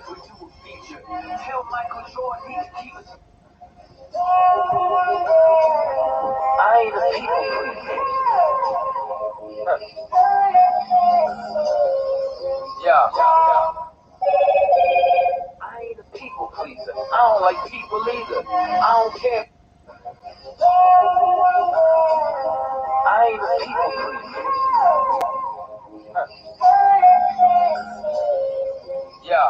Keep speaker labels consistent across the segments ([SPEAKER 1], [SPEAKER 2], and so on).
[SPEAKER 1] if we do a feature. Tell Michael Jordan he can keep us. I ain't a people pleaser. Yeah. I ain't a people pleaser. I don't like people either. I don't care. I ain't a people pleaser. Yeah.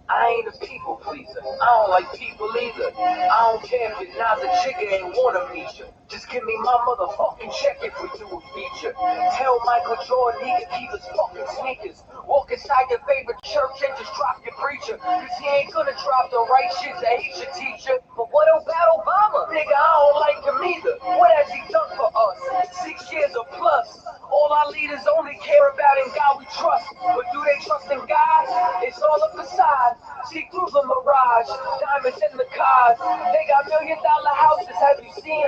[SPEAKER 1] I ain't a people pleaser. I don't like people either. I don't care if you're not the chicken ain't wanna meet you. Just give me my motherfucking check if we do a feature. Tell Michael Jordan he can keep his fucking sneakers. Walk inside your favorite church and just drop your preacher. Cause he ain't gonna drop the right shit that he should teach you. But what about Obama? Nigga, I don't like him either. What has he done for us? 6 years or plus. All our leaders only care about in God we trust. But do they trust in God? It's all a facade. See through the Marrige, diamonds in the cars. They got $1 million houses. Have you seen?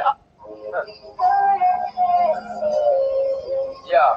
[SPEAKER 1] Yeah.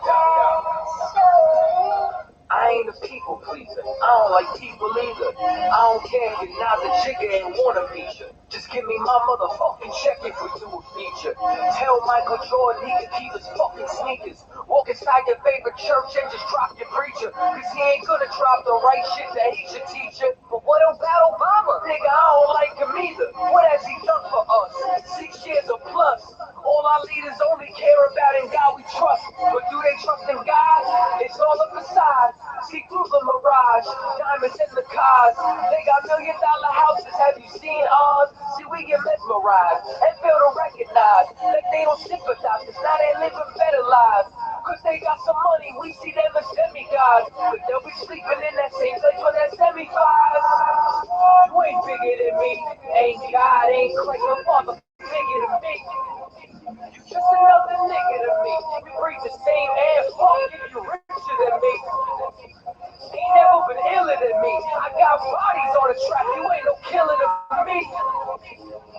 [SPEAKER 1] I ain't a people pleaser. I don't like people either. I don't care if you're not the chicken ain't wanna meet you. Just give me my motherfucking check if we do a feature. Tell Michael Jordan he can keep his fucking sneakers. Walk inside your favorite church and just drop your preacher. Cause he ain't gonna drop the right shit that he should teach you. But what about Obama? Nigga, I don't like him either. What has he done for us? 6 years or plus. All our leaders only care about in God we trust. But do they trust in God? It's all a facade. See through the Marrige, diamonds in the cars. They got $1 million houses. Have you seen ours? See, we get mesmerized and fail to recognize that they don't sympathize. Cause now they living better lives. Cause they got some money. We see them as semi-gods. But they'll be sleeping in that same place when they're semi-fives. You ain't bigger than me. Ain't God, ain't Christ, no father bigger than me. You just another nigga to me. We breathe the same air. Fuck if you richer than me. Ain't never been iller than me. I got bodies on the track. You ain't no killer to me.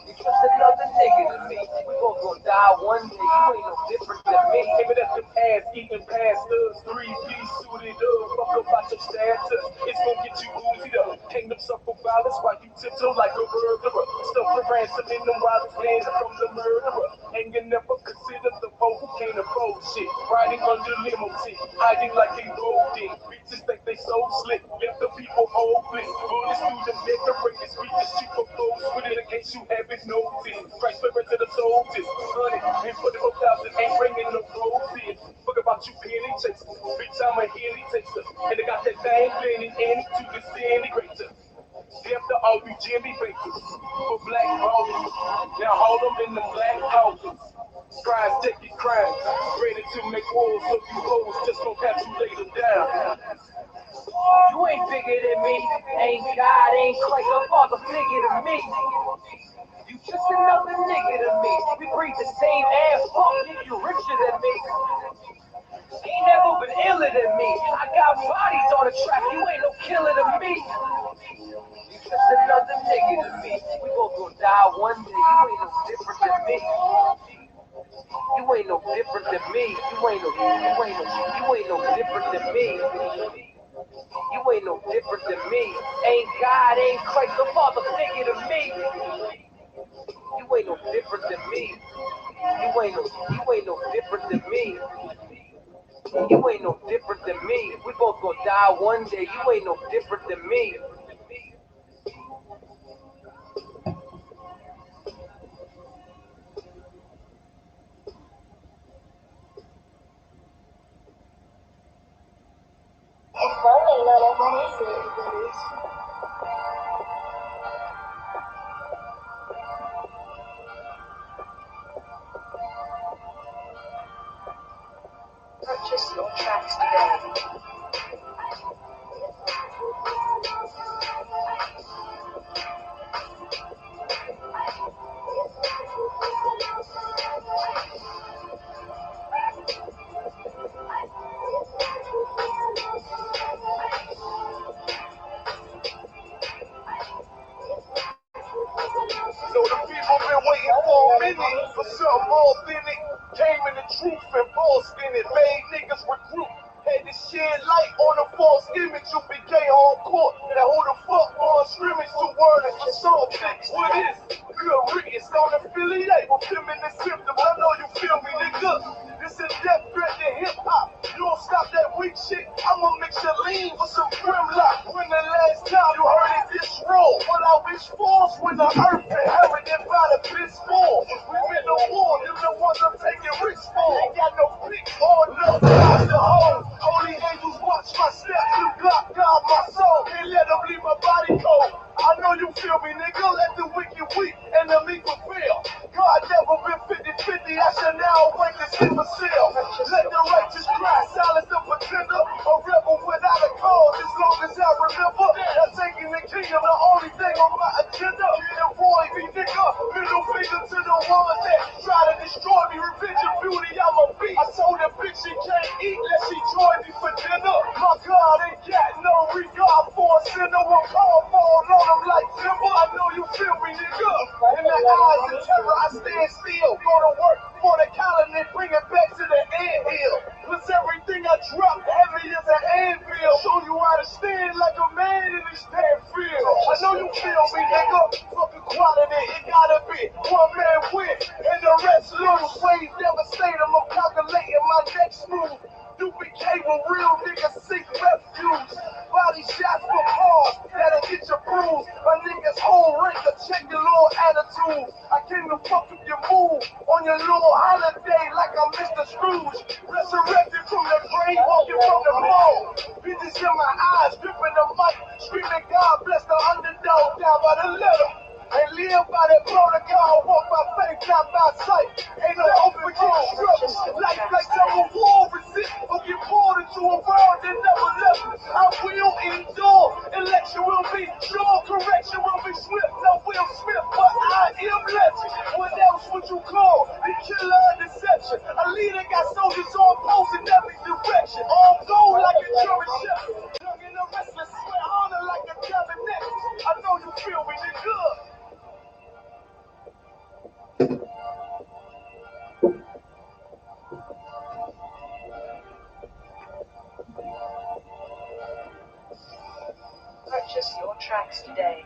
[SPEAKER 1] You just another nigga to me. We both gonna die one day. You ain't no different than me.
[SPEAKER 2] Give it up the past, eating past us. 3-piece suited up. Fuck about your status. It's gonna get you oozy up. Kingdom suffer violence while you tiptoe like a murderer. Stuff the ransom in them wildest hands from the murderer. And you never consider the foe who can't afford shit. Riding under limousine, hiding like they rolled in. Bitches think they so slick, left the people hopeless. Bullets through them decorated speeches, she proposed with it in case you haven't noticed. Christ the rest of the soldiers, 100 and 44,000 ain't bringing no roses. Fuck about you penny chasers, big time a henny taster. And they got that thing blending into the disintegrator. Damn the all you Jimmy bakers for black voters. Now hold them in them black houses. Scribes taking crimes, ready to make wars, so you hoes just don't have to lay them down.
[SPEAKER 1] You ain't bigger than me. Ain't God, ain't Christ, no father bigger than me. You just another nigga to me. We breathe the same air. Fuck if you richer than me. Ain't never been iller than me. I got bodies on the track. You ain't no killer to me. You just another nigga to me. We both gonna die one day. You ain't no different than me. You ain't no different than me. You ain't no different than me. You ain't no different than me. Ain't God, ain't Christ, no father figure than me. You ain't no different than me. You ain't no different than me. You ain't no different than me. We both gonna die one day. You ain't no different than me.
[SPEAKER 3] It's Monday, not everyone is it. Purchase your tracks today.
[SPEAKER 2] I.S.U.P.K on court. Now who the fuck on scrimmage to word and song fix? What is good riddance? Don't affiliate with feminine symptoms. I know you feel me, nigga. This is death threat to hip hop. You don't stop that weak shit, I'ma mix your lean with some Grimlock. When the last time you heard it this roll? What I wish for's when the earth inherited by the piss fall. We been to war, them the ones I'm taking risks for. Ain't got no pick or nothing to hold. Only angels watch my steps, you block down my soul. Can't let them leave my body cold. I know you feel me, nigga. Let the wicked weep and the meek prevail. God never been 50-50. I shall now awake to see myself. Let the righteous cry, silence the pretender. A rebel without a cause, as long as I remember. That taking the kingdom, the only thing on my agenda. Avoid me, nigga. Middle finger to the ones that try to destroy me. Revenge and beauty, I'm a beast. I told that bitch she can't eat unless she join me for dinner. My God ain't got no regard for a sinner. One call fall on them like timber. I know you feel me, nigga. In the eyes of terror, I stand still. Go to work for the colony, bring it back to the anthill. Plus everything I drop heavy as an anvil. Show you how to stand like a man in this damn field. I know you feel me, nigga. Fuck equality, it gotta be one man win and the rest lose. Slave devastate them, I'm calculating my next move. You became a real nigga, seek refuge. Body shots for cause, that'll get you bruised. My niggas whole ranker, check your little attitude. I came to fuck with your move on your little holiday like I'm Mr. Scrooge. Resurrected from the grave, walking from the mold. Bitches in my eyes, gripping the mic, screaming God bless the underdog down by the letter. And live by that protocol, walk by faith, not by sight. Ain't no open struggle. Life like some war resist, or get pulled into a world that never left. I will endure, election will be sure, correction will be swift. No Will Smith, but I am legend. What else would you call the killer of deception? A leader got soldiers on post in every direction. All gold like a German shepherd. Young in the restless, swear honor like a cabinet. I know you feel me, nigga.
[SPEAKER 3] Purchase your tracks today.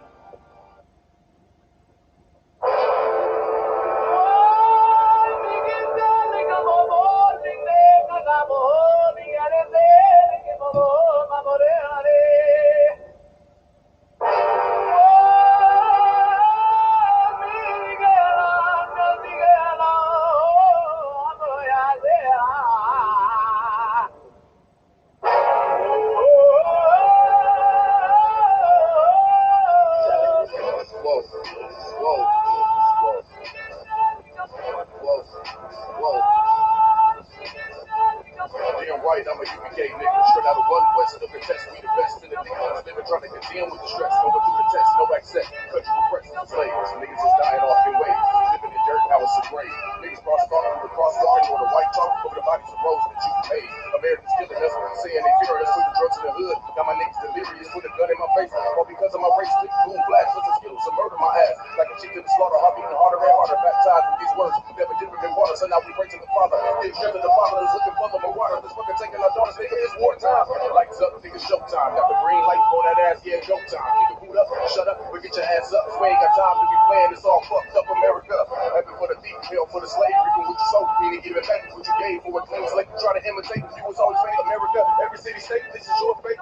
[SPEAKER 2] I'm a U.K. nigga, straight out of one west, looking test, we the best in the niggas, living trying to contend with the stress, going through the test, no access, country repressed, slaves, niggas is dying off in waves, living in dirt, now it's a grave, niggas cross-guard through the crossguard, or the white chalk over the bodies of rose that you paid, Americans killing us, saying they fear us, with the drugs in the hood, got my niggas delirious, with a gun in my face, all because of my race, click, boom, blast, with the skills, some murder my ass, like a chick to the slaughter, heart beating harder and harder, baptized with these words, never different than water, so now we pray to the Father, get straight to the Father, that's looking for the water, this fucking taking our daughters, nigga, it's wartime, lights up, nigga, showtime, got the green light on that ass, yeah, go time, keep the boot up, shut up, but get your ass up, we ain't got time to be playing, it's all fucked up America, heaven for the thief, hell for the slave, reaping what you sow, meaning giving back what you gave for a clean slate, try to imitate, you was always fake, America, every city, state, this is your fate,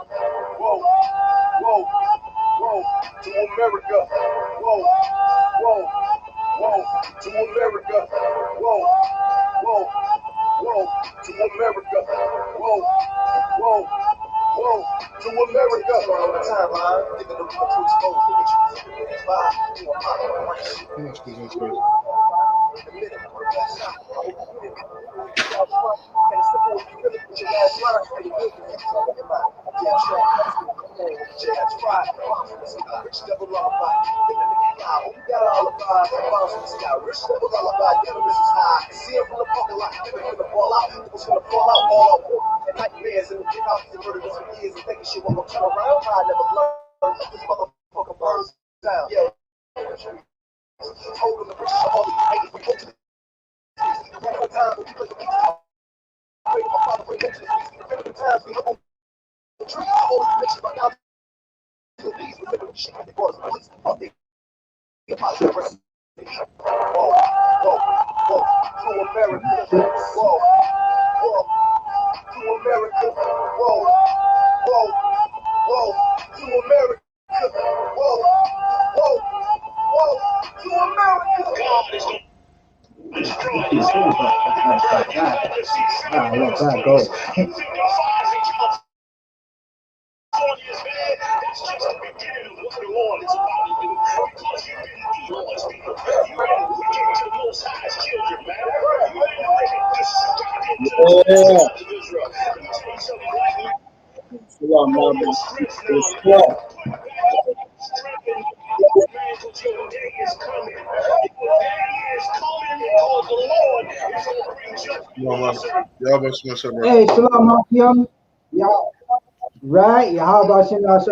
[SPEAKER 2] whoa, whoa, whoa, to America, whoa, whoa, whoa, to America, whoa, whoa, whoa, to America, whoa, whoa, whoa, to America. All the time, man. Nigga, the people too exposed. Look at you. It's fine. You a mama. Right shit. Excuse me, sir. In a minute, I'm gonna pass out. I hope you did. And it's simple if you really put your last line. Pretty good. In my damn track. Jazz fried. Rich devil lullaby. Nigga, wow. You got all the vibes. Bounce in the sky. Rich devil lullaby. Gentlemen is high. See him from the parking lot. Nigga finna fall out. Niggas finna fall out all over. And nightmares in the big house. They murdered us for years and thinking shit won't come turn around. I never learned. This motherfucker burns down. Yeah. Hold on the bridges of all the haters. We go to the one time when we play the beats. I pray to my father for attention. The times we hold
[SPEAKER 4] Let that go.
[SPEAKER 2] That's just the beginning of what the Lord is about to do. Because you've been evil as people. You've been wicked to the Most High's children, man. You've been wicked, destructive to the tribes of Israel. Let me tell you something right now. Your strength now, man. Put back strength in your man, because your day is coming. Your day is coming because the Lord is going to bring judgment.
[SPEAKER 4] Hey, Shalom, Akim. Yeah, right. Yeah, how about you? Clap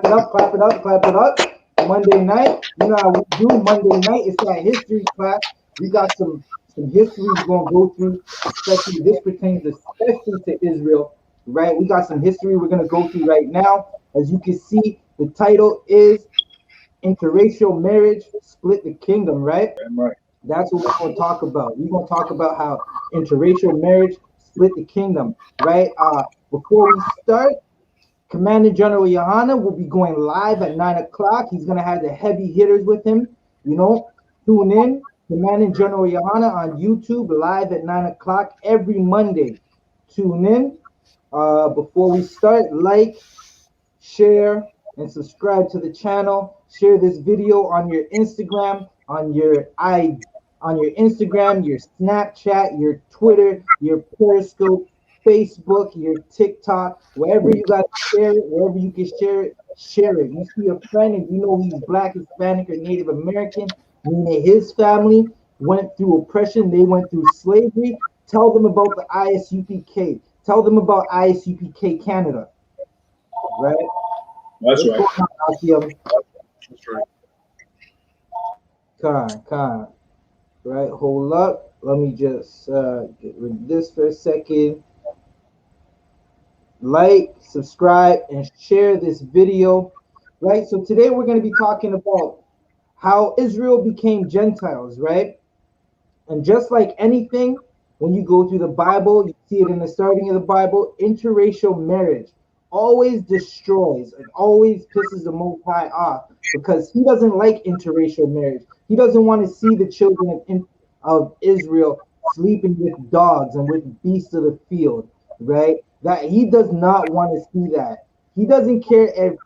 [SPEAKER 4] it up, clap it up, clap it up. Monday night, you know how we do. Monday night, it's that history class. We got some history we're gonna go through, especially this pertains especially to Israel, right? We got some history we're gonna go through right now. As you can see, the title is Interracial Marriage Split the Kingdom, right?
[SPEAKER 5] Right.
[SPEAKER 4] That's what we're going to talk about. We're going to talk about how interracial marriage split the kingdom, right? Before we start, Commander General YAHANNA will be going live at 9 o'clock. He's going to have the heavy hitters with him. You know, tune in. Commander General YAHANNA on YouTube live at 9 o'clock every Monday. Tune in. Before we start, like, share, and subscribe to the channel. Share this video on your Instagram, on your Instagram, your Snapchat, your Twitter, your Periscope, Facebook, your TikTok, wherever you got to share it, wherever you can share it, share it. You see a friend and you know he's Black, Hispanic, or Native American, meaning his family went through oppression, they went through slavery. Tell them about the I.S.U.P.K. Tell them about I.S.U.P.K. Canada. Right?
[SPEAKER 5] That's right.
[SPEAKER 4] That's right. Con. Right, hold up. Let me just get rid of this for a second. Like, subscribe, and share this video. Right, so today we're going to be talking about how Israel became Gentiles, right? And just like anything, when you go through the Bible, you see it in the starting of the Bible, interracial marriage always destroys and always pisses the Most High off because he doesn't like interracial marriage. He doesn't want to see the children of Israel sleeping with dogs and with beasts of the field, right? That he does not want to see that. He doesn't care if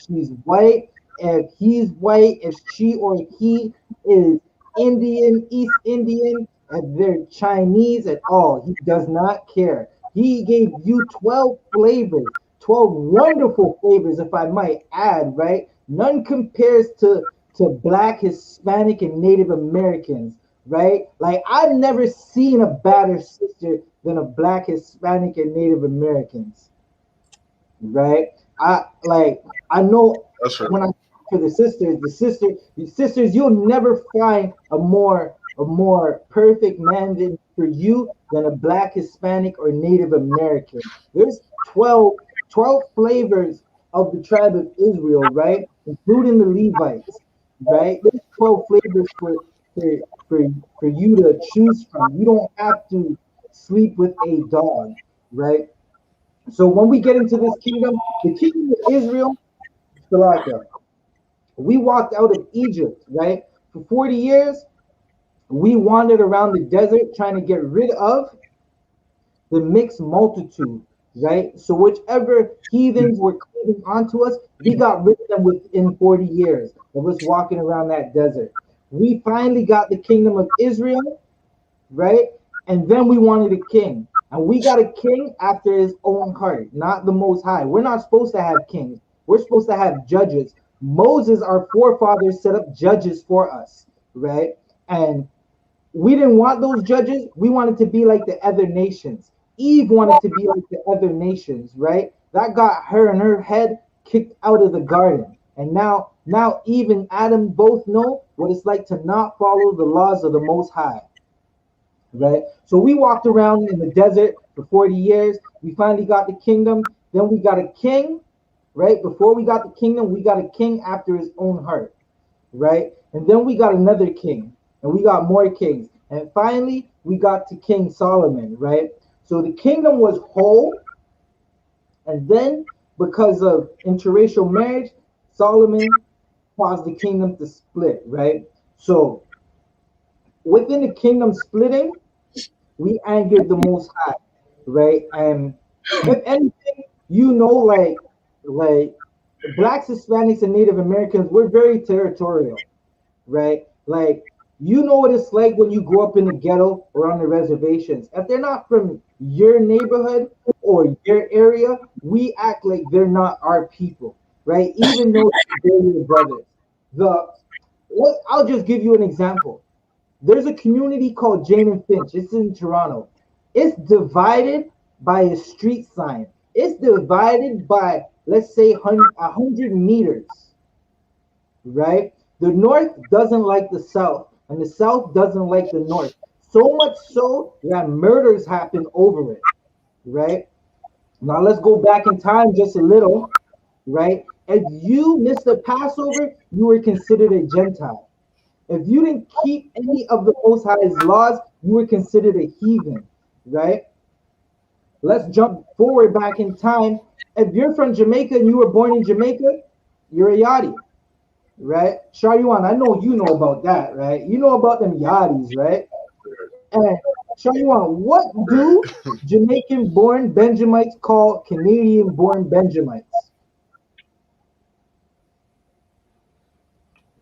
[SPEAKER 4] she's white, if he's white, if she or he is Indian, East Indian, and they're Chinese at all. He does not care. He gave you 12 flavors, 12 wonderful flavors, if I might add, right? None compares to Black, Hispanic, and Native Americans, right? Like, I've never seen a badder sister than a Black, Hispanic, and Native Americans, right? I know when I for the sisters, you'll never find a more perfect man for you than a Black, Hispanic, or Native American. There's 12 flavors of the tribe of Israel, right? Including the Levites, right? There's 12 flavors for you to choose from. You don't have to sleep with a dog, right? So when we get into this kingdom, the kingdom of Israel, Salaka, we walked out of Egypt, right? For 40 years, we wandered around the desert trying to get rid of the mixed multitude, right? So whichever heathens were cleaving onto us, we got rid of them within 40 years of us walking around that desert. We finally got the kingdom of Israel, right? And then we wanted a king. And we got a king after his own heart, not the Most High. We're not supposed to have kings. We're supposed to have judges. Moses, our forefathers, set up judges for us, right? And we didn't want those judges. We wanted to be like the other nations. Eve wanted to be like the other nations, right? That got her and her head kicked out of the garden. And now Eve and Adam both know what it's like to not follow the laws of the Most High, right? So we walked around in the desert for 40 years. We finally got the kingdom. Then we got a king, right? Before we got the kingdom, we got a king after his own heart, right? And then we got another king, and we got more kings. And finally, we got to King Solomon, right? So the kingdom was whole, and then because of interracial marriage, Solomon caused the kingdom to split, right? So within the kingdom splitting, we angered the Most High, right? And if anything, like blacks, Hispanics, and Native Americans, we're very territorial, right? Like, you know what it's like when you grow up in the ghetto or on the reservations. If they're not from your neighborhood or your area, we act like they're not our people, right? Even though they're your brothers. I'll just give you an example. There's a community called Jane and Finch. It's in Toronto. It's divided by a street sign. It's divided by, let's say, 100 meters, right? The North doesn't like the South, and the South doesn't like the North. So much so that murders happen over it, right? Now let's go back in time just a little, right? If you missed the Passover, you were considered a Gentile. If you didn't keep any of the Most High's laws, you were considered a heathen, right? Let's jump forward back in time. If you're from Jamaica and you were born in Jamaica, you're a Yachty, right? Sharyuan, I know you know about that, right? You know about them Yachties, right? And Sharyuan, what do Jamaican-born Benjamites call Canadian-born Benjamites?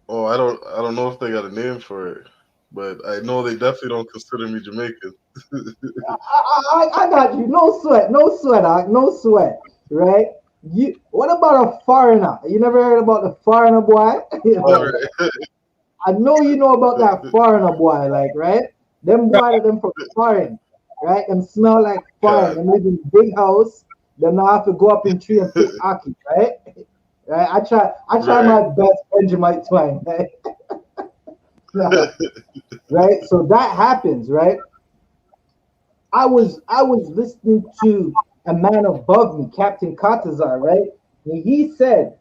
[SPEAKER 5] Oh, I don't know if they got a name for it, but I know they definitely don't consider me Jamaican.
[SPEAKER 4] I got you. No sweat. No sweat. No sweat. Right? What about a foreigner? You never heard about the foreigner boy?
[SPEAKER 5] All right.
[SPEAKER 4] I know you know about that foreigner boy, like, right? Them boy them from foreign, right? Them smell like foreign.
[SPEAKER 5] God,
[SPEAKER 4] Them live in big house. They know have to go up in tree and pick aki, right? Right? I try
[SPEAKER 5] right.
[SPEAKER 4] my best Benjamin twine, right? Right? So that happens, right? I was listening to a man above me, Captain Katazar, right? And he said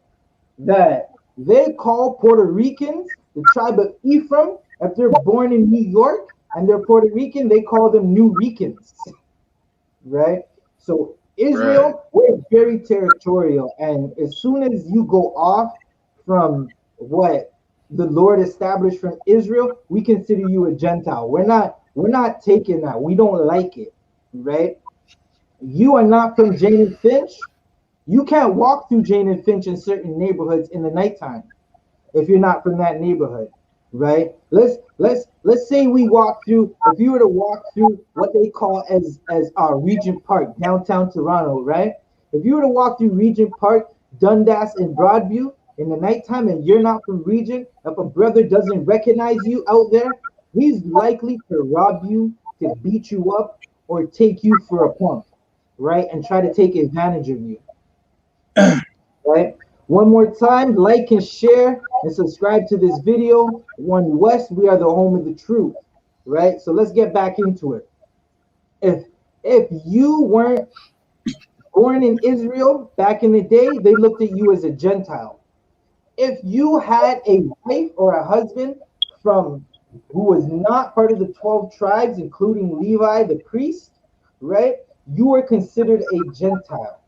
[SPEAKER 4] that they call Puerto Ricans the tribe of Ephraim. If they're born in New York and they're Puerto Rican, they call them New Ricans, right? So
[SPEAKER 5] Right.
[SPEAKER 4] Israel, we're very territorial, and as soon as you go off from what the Lord established from Israel, we consider you a Gentile. We're not taking that. We don't like it, right? You are not from Jane and Finch. You can't walk through Jane and Finch in certain neighborhoods in the nighttime if you're not from that neighborhood, right? Let's say we walk through. If you were to walk through what they call as Regent Park, downtown Toronto, right? If you were to walk through Regent Park, Dundas, and Broadview in the nighttime, and you're not from Regent, if a brother doesn't recognize you out there, he's likely to rob you, to beat you up, or take you for a punk, right? And try to take advantage of you, right? One more time, like and share and subscribe to this video. One West, we are the home of the truth, right? So let's get back into it. If you weren't born in Israel back in the day, they looked at you as a Gentile. If you had a wife or a husband from who was not part of the 12 tribes, including Levi the priest, right? You were considered a Gentile,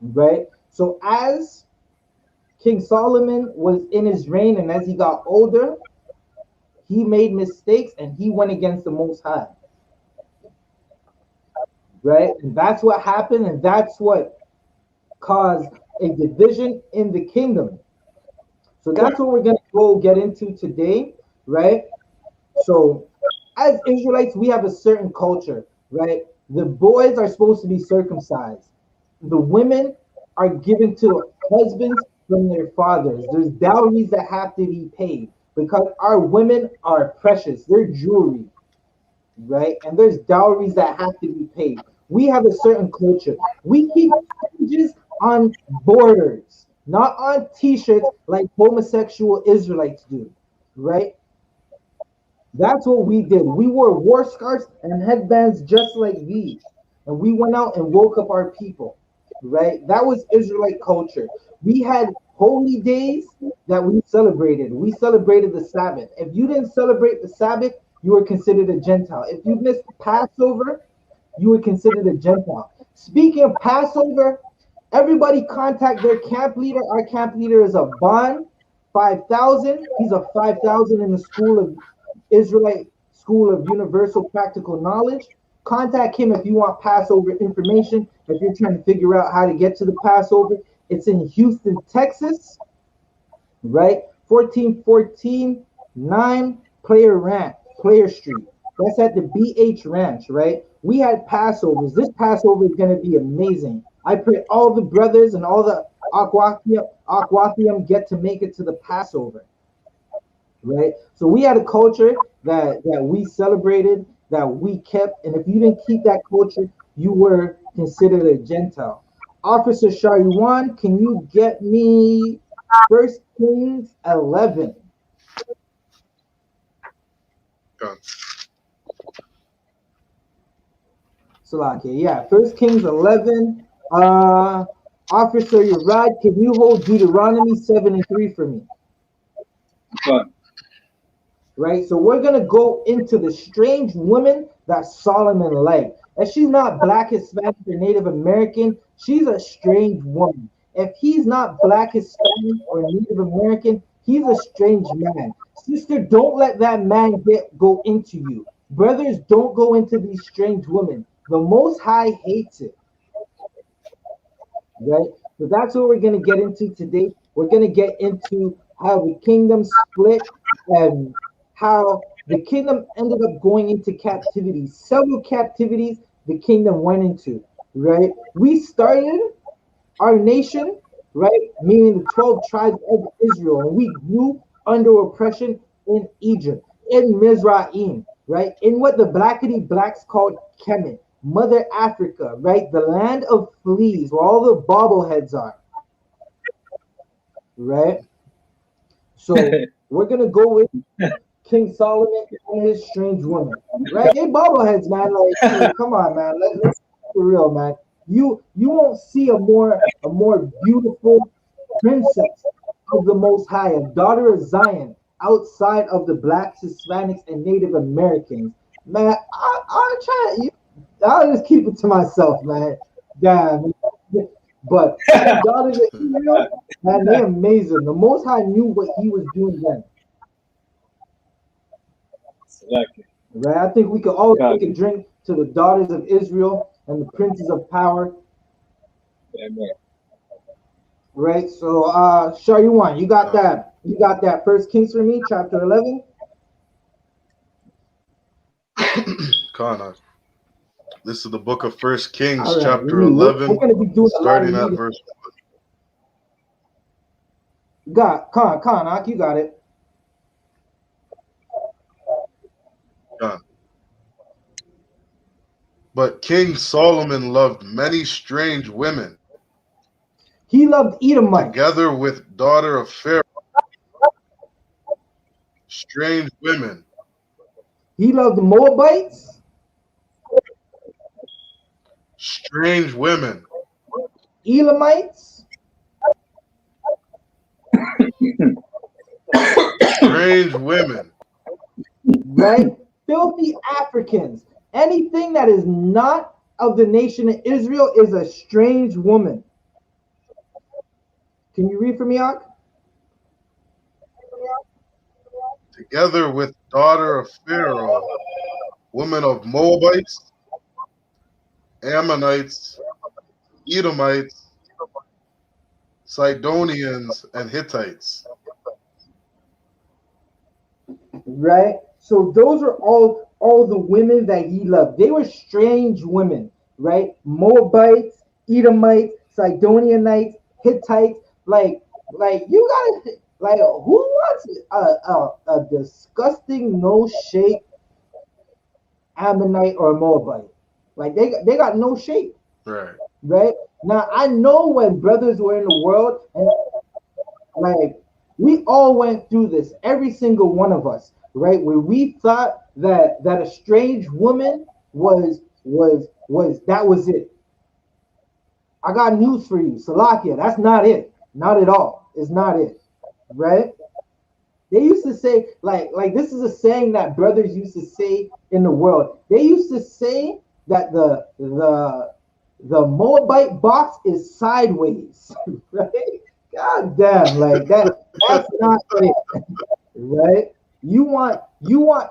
[SPEAKER 4] right? So as King Solomon was in his reign, and as he got older, he made mistakes and he went against the Most High, right? And that's what happened, and that's what caused a division in the kingdom. So that's what we're going to go get into today, right? So, as Israelites, we have a certain culture, right? The boys are supposed to be circumcised. The women are given to husbands from their fathers. There's dowries that have to be paid because our women are precious. They're jewelry, right? And there's dowries that have to be paid. We have a certain culture. We keep fringes on borders, not on t-shirts like homosexual Israelites do, right? That's what we did. We wore war scarves and headbands just like these. And we went out and woke up our people. right? That was Israelite culture. We had holy days that we celebrated. We celebrated the Sabbath. If you didn't celebrate the Sabbath, you were considered a Gentile. If you missed Passover, you were considered a Gentile. Speaking of Passover, everybody contact their camp leader. Our camp leader is a Bon 5000. He's a 5000 in the School of Israelite School of Universal Practical Knowledge. Contact him if you want Passover information. If you're trying to figure out how to get to the Passover, it's in Houston, Texas, right? 1414 9 Player Street. That's at the BH Ranch, right? We had Passovers. This Passover is going to be amazing. I pray all the brothers and all the Aquathium get to make it to the Passover, right? So we had a culture that we celebrated, that we kept, and if you didn't keep that culture, you were considered a Gentile. Officer Shariwan, can you get me 1 Kings 11?
[SPEAKER 5] Gone.
[SPEAKER 4] Salakia, yeah, 1 Kings 11. Officer Yerad, can you hold Deuteronomy 7 and 3 for me?
[SPEAKER 2] Fine.
[SPEAKER 4] Right, so we're gonna go into the strange woman that Solomon liked. If she's not Black, Hispanic, or Native American, she's a strange woman. If he's not Black, Hispanic, or Native American, he's a strange man. Sister, don't let that man go into you. Brothers, don't go into these strange women. The Most High hates it. Right? So that's what we're going to get into today. We're going to get into how the kingdom split and how the kingdom ended up going into captivity. Several captivities the kingdom went into, right? We started our nation, right? Meaning the 12 tribes of Israel, and we grew under oppression in Egypt, in Mizraim, right? In what the Blackity Blacks called Kemet, Mother Africa, right? The land of fleas, where all the bobbleheads are, right? So we're gonna go with King Solomon and his strange woman, right? They bobbleheads, man. Like, hey, come on, man. Let's be for real, man. You won't see a more beautiful princess of the Most High, a daughter of Zion, outside of the Blacks, Hispanics, and Native Americans. Man, I'm trying to. I'll just keep it to myself, man. Damn. But the daughters of Israel, man, they're amazing. The Most High knew what He was doing then. Right? I think we could all take a drink to the daughters of Israel and the princes of power.
[SPEAKER 2] Amen.
[SPEAKER 4] Right? So Shariwan, you got that. You got that First Kings for me, chapter 11.
[SPEAKER 5] Kana. This is the book of 1 Kings,
[SPEAKER 4] All right,
[SPEAKER 5] chapter
[SPEAKER 4] we're
[SPEAKER 5] 11,
[SPEAKER 4] going to be doing
[SPEAKER 5] starting at verse
[SPEAKER 4] 1. Khan, you got it.
[SPEAKER 5] Done. But King Solomon loved many strange women.
[SPEAKER 4] He loved Edomites.
[SPEAKER 5] Together with daughter of Pharaoh. Strange women.
[SPEAKER 4] He loved Moabites.
[SPEAKER 5] Strange women.
[SPEAKER 4] Elamites.
[SPEAKER 5] Strange women.
[SPEAKER 4] Right? Filthy Africans. Anything that is not of the nation of Israel is a strange woman. Can you read for me, Ak?
[SPEAKER 5] Together with daughter of Pharaoh, women of Moabites, Ammonites, Edomites, Sidonians, and Hittites.
[SPEAKER 4] Right? So those are all the women that he loved. They were strange women, right? Moabites, Edomites, Sidonianites, Hittites. Like you gotta, like, who wants a disgusting, no shape Ammonite or Moabite? Like they got no shape.
[SPEAKER 5] Right.
[SPEAKER 4] Right? Now I know when brothers were in the world, and like we all went through this, every single one of us, right? Where we thought that a strange woman was that was it. I got news for you. Salakia, that's not it. Not at all. It's not it. Right? They used to say, like this is a saying that brothers used to say in the world. They used to say that the Moabite box is sideways. Right? God damn, like that's not it. Right? You want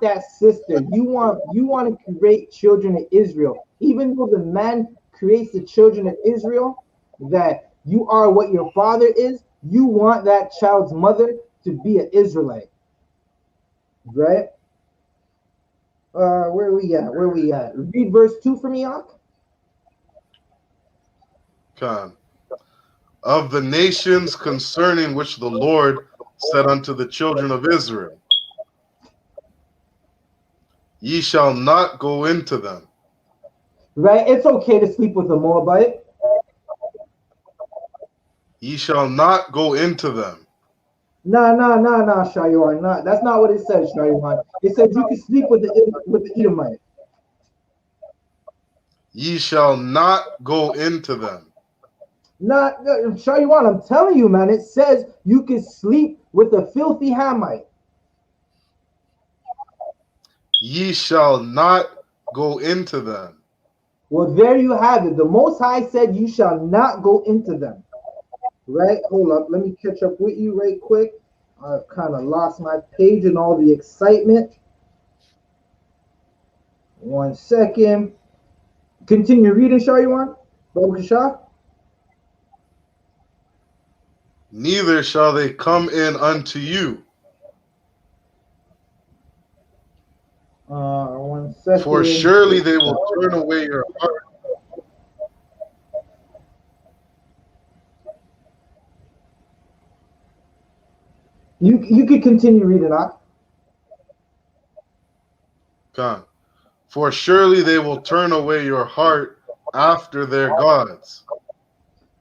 [SPEAKER 4] that sister. You want to create children of Israel. Even though the man creates the children of Israel, that you are what your father is, you want that child's mother to be an Israelite. Right? Where are we at? Where are we at? Read verse 2 for me, Ak.
[SPEAKER 5] Khan. Of the nations concerning which the Lord said unto the children of Israel, ye shall not go into them.
[SPEAKER 4] Right? It's okay to sleep with a Moabite.
[SPEAKER 5] Ye shall not go into them.
[SPEAKER 4] Nah, Shaywan. Nah, that's not what it says, Shaywan. It says you can sleep with the Edomite.
[SPEAKER 5] Ye shall not go into them.
[SPEAKER 4] Not Shaywan, I'm telling you, man. It says you can sleep with a filthy Hamite.
[SPEAKER 5] Ye shall not go into them.
[SPEAKER 4] Well, there you have it. The Most High said you shall not go into them. Right? Hold up. Let me catch up with you right quick. I kind of lost my page in all the excitement. 1 second. Continue reading, Shaywan. Babu Kasha.
[SPEAKER 5] Neither shall they come in unto you.
[SPEAKER 4] 1 second.
[SPEAKER 5] For surely they will turn away your heart.
[SPEAKER 4] You could continue reading, Ak.
[SPEAKER 5] Khan. For surely they will turn away your heart after their gods.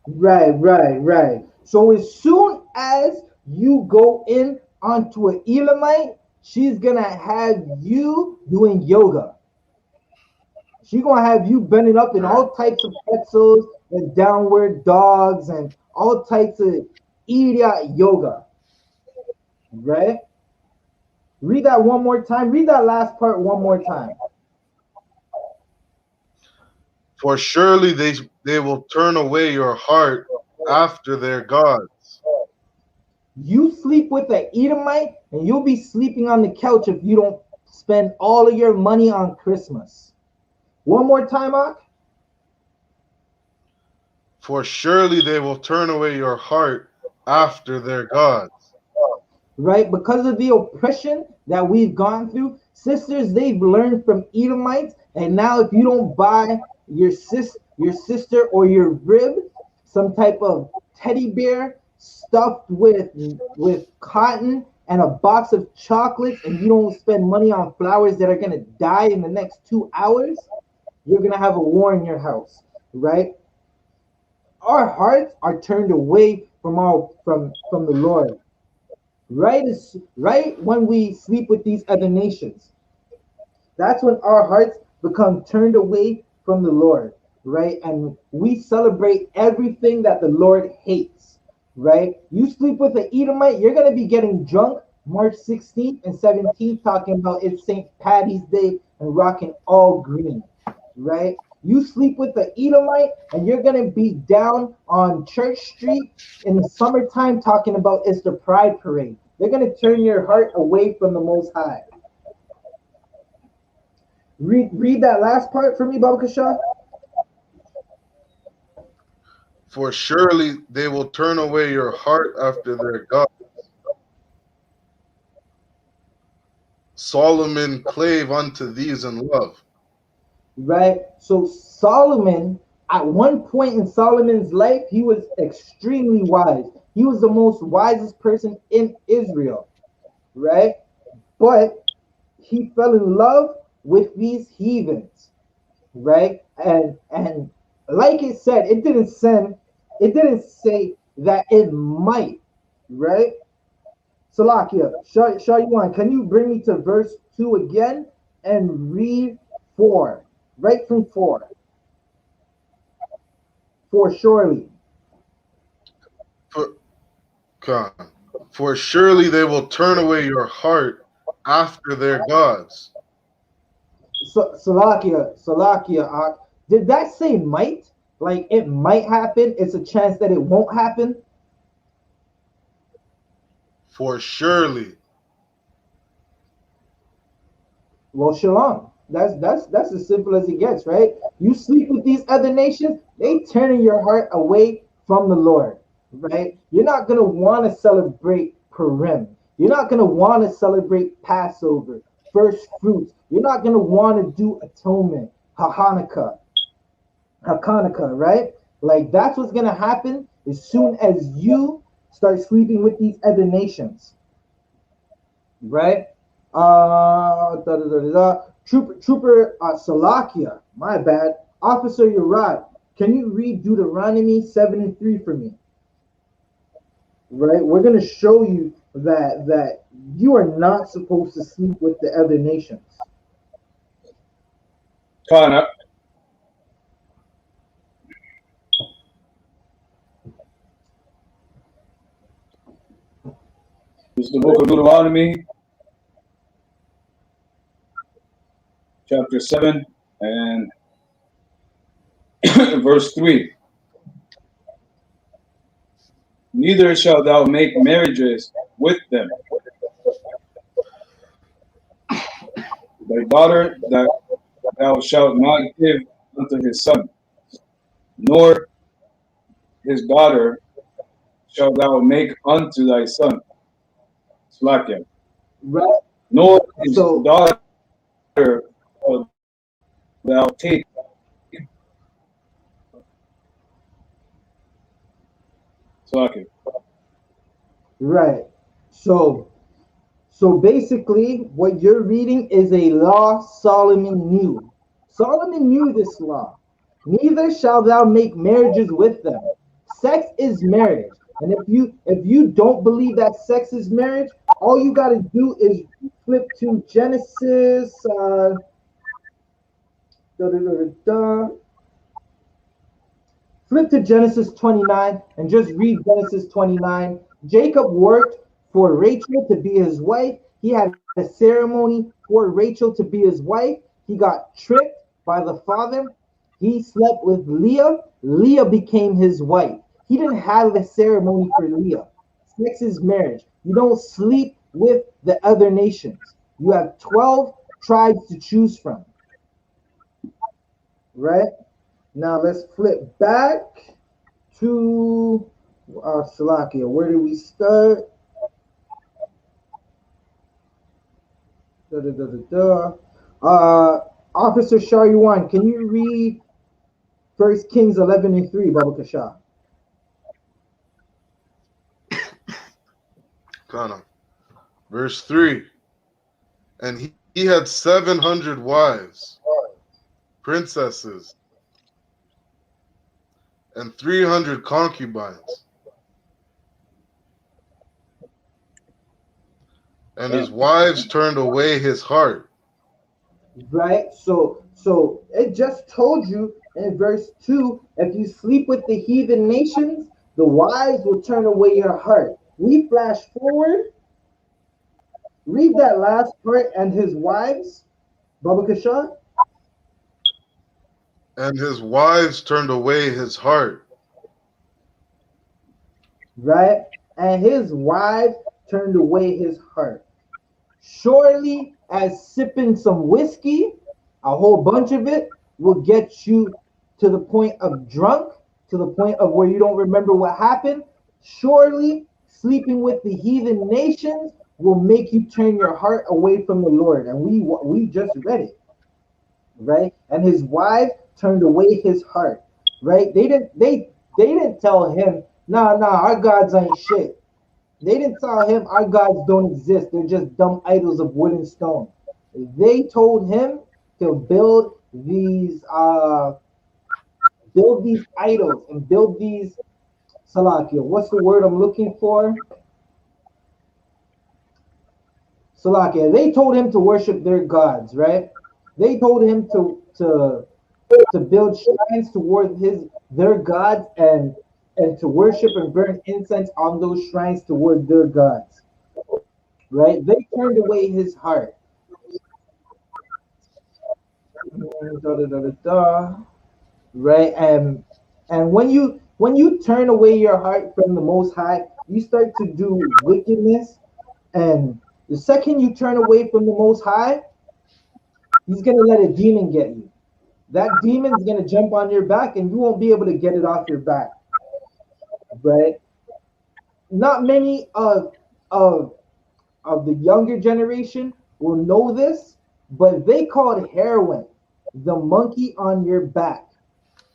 [SPEAKER 4] Right. So as soon as you go in onto an Elamite, she's gonna have you doing yoga. She's gonna have you bending up in
[SPEAKER 5] Right.
[SPEAKER 4] all types of pretzels and downward dogs and all types of idiot yoga. Right? Read that one more time. Read that last part one more time.
[SPEAKER 5] For surely they will turn away your heart after their gods.
[SPEAKER 4] You sleep with an Edomite, and you'll be sleeping on the couch if you don't spend all of your money on Christmas. One more time, Ak.
[SPEAKER 5] For surely they will turn away your heart after their gods.
[SPEAKER 4] Right? Because of the oppression that we've gone through, sisters, they've learned from Edomites, and now if you don't buy your sister or your rib some type of teddy bear stuffed with cotton and a box of chocolates, and you don't spend money on flowers that are gonna die in the next 2 hours, you're gonna have a war in your house, right? Our hearts are turned away from the Lord. Right when we sleep with these other nations, that's when our hearts become turned away from the Lord, right? And we celebrate everything that the Lord hates, right? You sleep with an Edomite, you're gonna be getting drunk March 16th and 17th, talking about it's St. Patty's Day and rocking all green, right? You sleep with the Edomite, and you're gonna be down on Church Street in the summertime talking about it's the Pride Parade. They're gonna turn your heart away from the Most High. Read that last part for me, Baba Kasha.
[SPEAKER 5] For surely they will turn away your heart after their gods. Solomon clave unto these in love.
[SPEAKER 4] Right? So Solomon, at one point in Solomon's life, he was extremely wise. He was the most wisest person in Israel, right? But he fell in love with these heathens, right? And like it said, it didn't say that it might, right? Salakia, Shaywan, can you bring me to verse 2 again and read 4, right from 4? For surely.
[SPEAKER 5] For, for surely they will turn away your heart after their gods.
[SPEAKER 4] Salakia. Did that say might? Like it might happen. It's a chance that it won't happen.
[SPEAKER 5] For surely.
[SPEAKER 4] Well, shalom. That's as simple as it gets, right? You sleep with these other nations, they turning your heart away from the Lord, right? You're not gonna want to celebrate Purim. You're not gonna want to celebrate Passover, first fruits. You're not gonna want to do atonement, Hanukkah, right? Like that's what's gonna happen as soon as you start sleeping with these other nations, right? Trooper Salakia, my bad. Officer Urad, can you read Deuteronomy 7 and 3 for me? Right? We're gonna show you that you are not supposed to sleep with the other nations.
[SPEAKER 6] Kana. This is the book of Deuteronomy, chapter 7 and verse 3. Neither shalt thou make marriages with them. Thy daughter that thou shalt not give unto his son, nor his daughter shalt thou make unto thy son, Slakia,
[SPEAKER 4] Right?
[SPEAKER 6] nor his
[SPEAKER 4] So
[SPEAKER 6] daughter shalt thou take. Slakia.
[SPEAKER 4] right. So basically, what you're reading is a law Solomon knew. Solomon knew this law. Neither shall thou make marriages with them. Sex is marriage. And if you don't believe that sex is marriage, all you got to do is flip to Genesis da, da, da, da, flip to Genesis 29 and just read Genesis 29. Jacob worked for Rachel to be his wife. He had a ceremony for Rachel to be his wife. He got tricked by the father. He slept with Leah. Leah became his wife. He didn't have a ceremony for Leah. Sex is marriage. You don't sleep with the other nations. You have 12 tribes to choose from, right? Now let's flip back to Salakia. Where did we start? Da, da, da, da, da. Officer Sharyuan, can you read 1 Kings 11 and 3, Baba Kasha?
[SPEAKER 5] Kana. Verse 3. And he had 700 wives, princesses, and 300 concubines. And his wives turned away his heart.
[SPEAKER 4] Right? So it just told you in verse 2, if you sleep with the heathen nations, the wives will turn away your heart. We flash forward, read that last part, and his wives, Baba Kasha.
[SPEAKER 5] And his wives turned away his heart.
[SPEAKER 4] Right? And his wife turned away his heart. Surely, as sipping some whiskey, a whole bunch of it, will get you to the point of drunk, to the point of where you don't remember what happened. Surely, sleeping with the heathen nations will make you turn your heart away from the Lord. And we just read it, right? And his wife turned away his heart, right? They didn't tell him, nah, our gods ain't shit. They didn't tell him our gods don't exist. They're just dumb idols of wood and stone. They told him to build these idols and build these Salakia. What's the word I'm looking for? Salakia. They told him to worship their gods, right? They told him to to build shrines toward their gods and to worship and burn incense on those shrines toward their gods. Right? They turned away his heart. Da, da, da, da, da. Right? And when you turn away your heart from the Most High, you start to do wickedness. And the second you turn away from the Most High, he's gonna let a demon get you. That demon's gonna jump on your back, and you won't be able to get it off your back. Right? Not many of the younger generation will know this, but they called heroin the monkey on your back.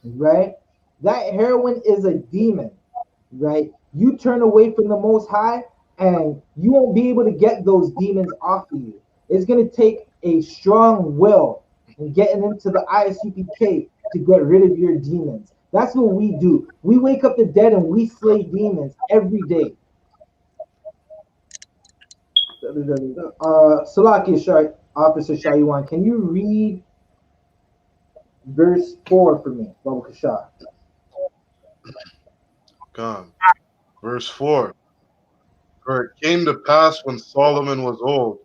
[SPEAKER 4] Right? That heroin is a demon. Right? You turn away from the Most High, and you won't be able to get those demons off of you. It's going to take a strong will and getting into the I.S.U.P.K to get rid of your demons. That's what we do. We wake up the dead and we slay demons every day. Salaki Shah, Officer Shaywan, can you read verse 4 for me, Baba Shah?
[SPEAKER 5] God. Verse 4. For it came to pass when Solomon was old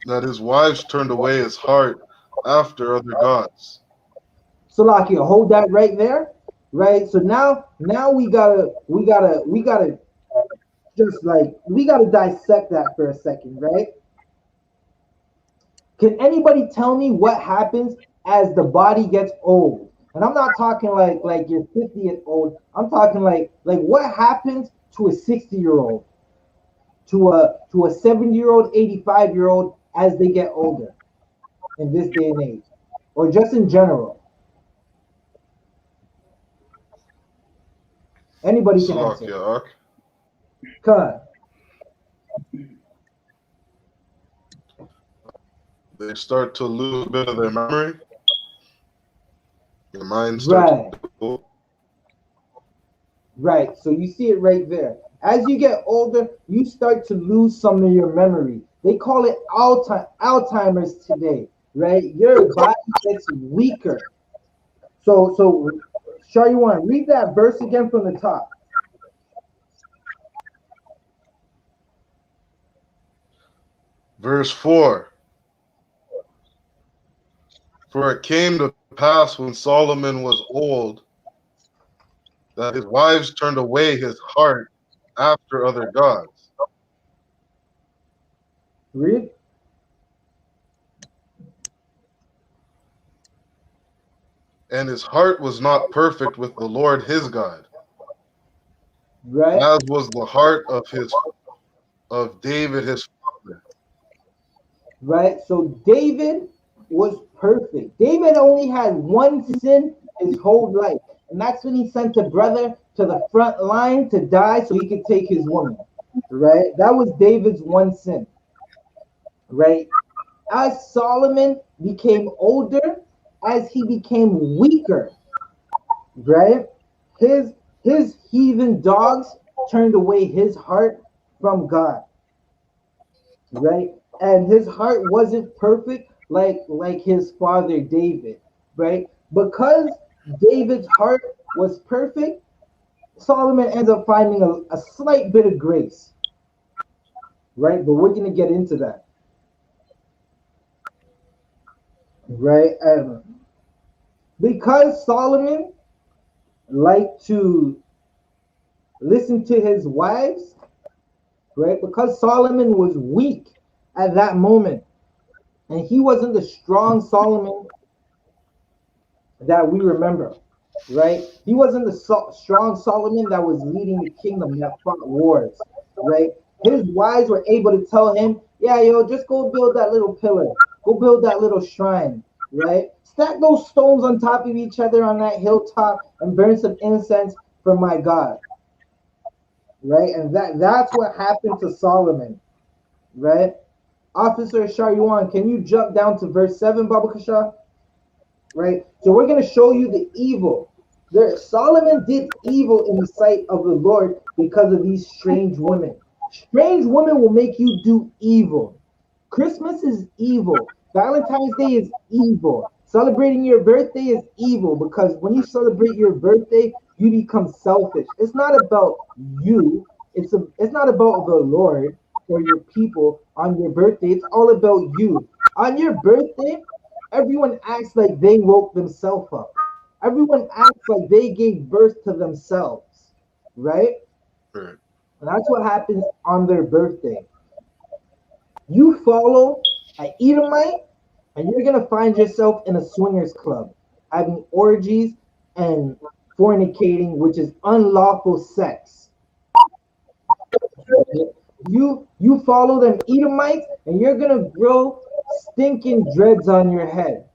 [SPEAKER 5] that his wives turned away his heart after other gods.
[SPEAKER 4] Salaki, hold that right there. Right. So now we gotta just like we gotta dissect that for a second, right? Can anybody tell me what happens as the body gets old? And I'm not talking like you're 50 old. I'm talking like what happens to a 60-year-old, to a 70-year-old, 85-year-old as they get older in this day and age, or just in general. Anybody can answer.
[SPEAKER 5] Salakia.
[SPEAKER 4] Cut.
[SPEAKER 5] They start to lose a bit of their memory. Their mind starts to go.
[SPEAKER 4] Right. So you see it right there. As you get older, you start to lose some of your memory. They call it Alzheimer's today, right? Your body gets weaker. So Shaywan, read that verse again from the top.
[SPEAKER 5] Verse 4. For it came to pass when Solomon was old that his wives turned away his heart after other gods.
[SPEAKER 4] Read.
[SPEAKER 5] And his heart was not perfect with the Lord his God,
[SPEAKER 4] Right.
[SPEAKER 5] as was the heart of David his father.
[SPEAKER 4] Right. So David was perfect. David only had one sin his whole life, and that's when he sent a brother to the front line to die so he could take his woman. Right. That was David's one sin. Right. As Solomon became older, as he became weaker, right? His heathen dogs turned away his heart from God, right? And his heart wasn't perfect like his father David, right? Because David's heart was perfect, Solomon ends up finding a slight bit of grace, right? But we're gonna get into that, right? Because Solomon liked to listen to his wives, right? Because Solomon was weak at that moment, and he wasn't the strong Solomon that we remember, right? He wasn't the strong Solomon that was leading the kingdom that fought wars, right? His wives were able to tell him, yeah, yo, just go build that little pillar, go build that little shrine, right? Stack those stones on top of each other on that hilltop and burn some incense for my God, right? And that's what happened to Solomon, right? Officer Shaywan, can you jump down to verse 7, Baba Kasha? Right? So we're going to show you the evil. Solomon did evil in the sight of the Lord because of these strange women. Strange women will make you do evil. Christmas is evil. Valentine's Day is evil. Celebrating your birthday is evil because when you celebrate your birthday, you become selfish. It's not about you. It's not about the Lord or your people on your birthday. It's all about you. On your birthday, everyone acts like they woke themselves up. Everyone acts like they gave birth to themselves, right?
[SPEAKER 5] Right.
[SPEAKER 4] And that's what happens on their birthday. You follow an Edomite, and you're gonna find yourself in a swingers club, having orgies and fornicating, which is unlawful sex. You follow them Edomites, and you're gonna grow stinking dreads on your head,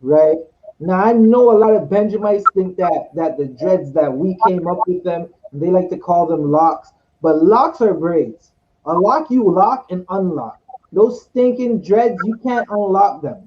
[SPEAKER 4] right? Now I know a lot of Benjamites think that the dreads that we came up with them, they like to call them locks, but locks are braids. A lock you lock and unlock. Those stinking dreads, you can't unlock them,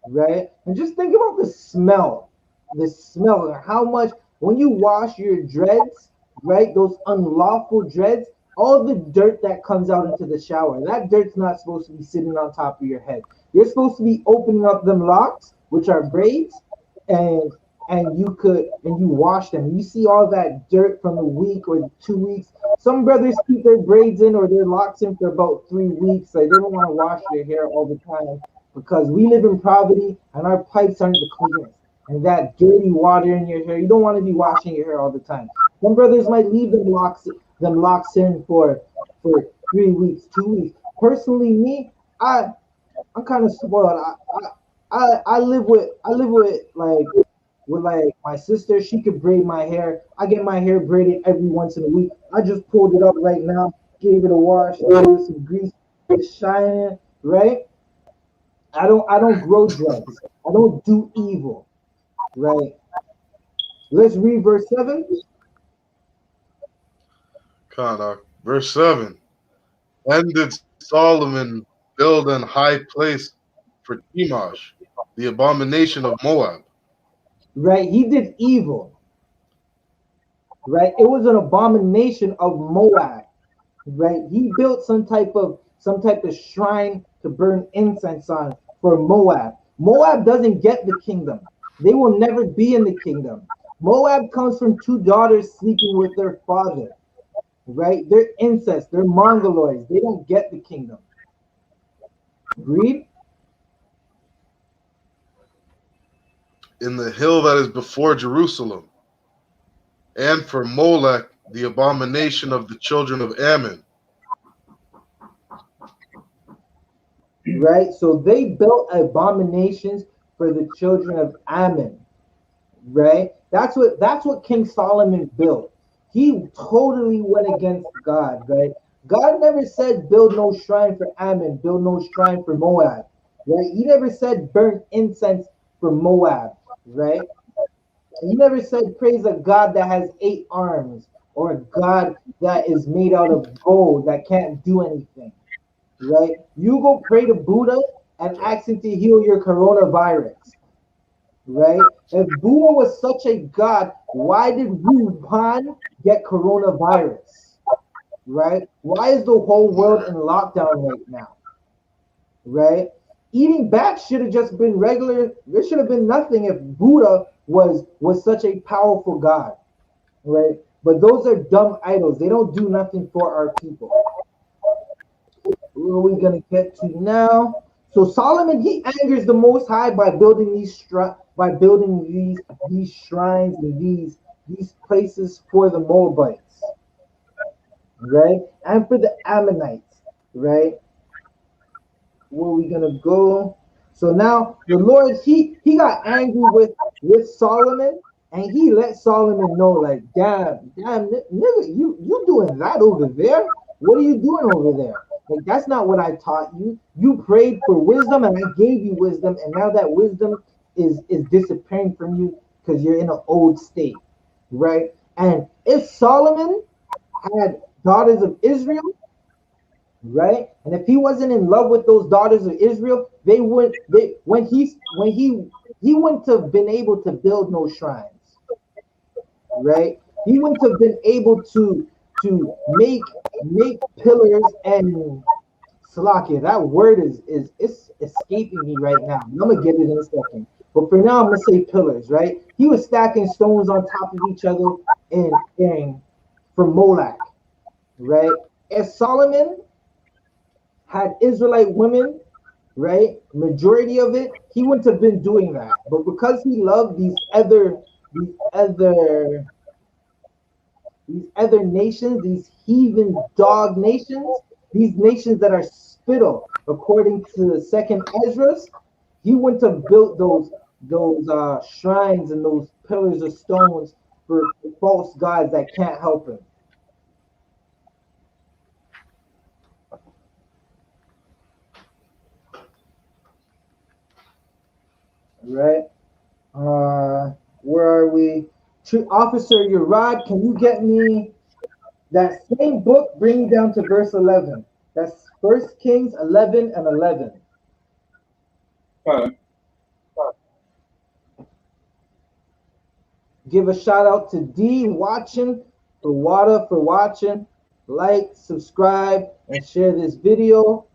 [SPEAKER 4] right? And just think about the smell, and how much when you wash your dreads, right? Those unlawful dreads, all the dirt that comes out into the shower, that dirt's not supposed to be sitting on top of your head. You're supposed to be opening up them locks, which are braids, and and you wash them. You see all that dirt from a week or 2 weeks. Some brothers keep their braids in or their locks in for about 3 weeks. Like they don't want to wash their hair all the time because we live in poverty and our pipes aren't the cleanest. And that dirty water in your hair, you don't want to be washing your hair all the time. Some brothers might leave them locks in for 3 weeks, 2 weeks. Personally, me, I'm kind of spoiled. I live with like my sister. She could braid my hair. I get my hair braided every once in a week. I just pulled it up right now, gave it a wash, gave it some grease, it's shining, right? I don't grow dreads. I don't do evil, right? Let's read verse 7.
[SPEAKER 5] Kana. Verse 7. And did Solomon build an high place for Chemosh, the abomination of Moab?
[SPEAKER 4] Right? He did evil, right? It was an abomination of Moab, right? He built some type of shrine to burn incense on for Moab. Moab doesn't get the kingdom. They will never be in the kingdom. Moab comes from two daughters sleeping with their father, right? They're incest, they're mongoloids. They don't get the kingdom. Agreed?
[SPEAKER 5] In the hill that is before Jerusalem, and for Molech, the abomination of the children of Ammon.
[SPEAKER 4] Right? So they built abominations for the children of Ammon, right? That's what King Solomon built. He totally went against God, right? God never said build no shrine for Ammon, build no shrine for Moab, right? He never said burn incense for Moab, right? He never said praise a God that has 8 arms or a God that is made out of gold that can't do anything, right? You go pray to Buddha and ask him to heal your coronavirus, right? If Buddha was such a god, why did Wuhan get coronavirus, right? Why is the whole world in lockdown right now, right? Eating bats should have just been regular. There should have been nothing if Buddha was such a powerful god, right? But those are dumb idols. They don't do nothing for our people. What are we gonna get to now? So Solomon he angers the Most High by building these shrines and these places for the Moabites, right? And for the Ammonites, right? Where are we gonna go? So now the Lord he got angry with Solomon, and he let Solomon know like, damn nigga, you doing that over there? What are you doing over there? Like that's not what I taught you. You prayed for wisdom, and I gave you wisdom, and now that wisdom is disappearing from you because you're in an old state, right? And if Solomon had daughters of Israel, right? And if he wasn't in love with those daughters of Israel, they when he wouldn't have been able to build no shrines, right? He wouldn't have been able to make pillars and Salakia, that word is it's escaping me right now. I'm gonna get it in a second. But for now, I'm gonna say pillars, right? He was stacking stones on top of each other in from Moloch, right? As Solomon had Israelite women, right? Majority of it, he wouldn't have been doing that. But because he loved these other these other nations, these heathen dog nations, these nations that are spittle, according to the second Esdras, he wouldn't have built those shrines and those pillars of stones for false gods that can't help him. Right? Where are we? Officer Urad, can you get me that same book? Bring me down to verse 11. That's First Kings 11 and 11.
[SPEAKER 6] All
[SPEAKER 4] Give a shout out to D watching, for Wada for watching. Like, subscribe, and share this video.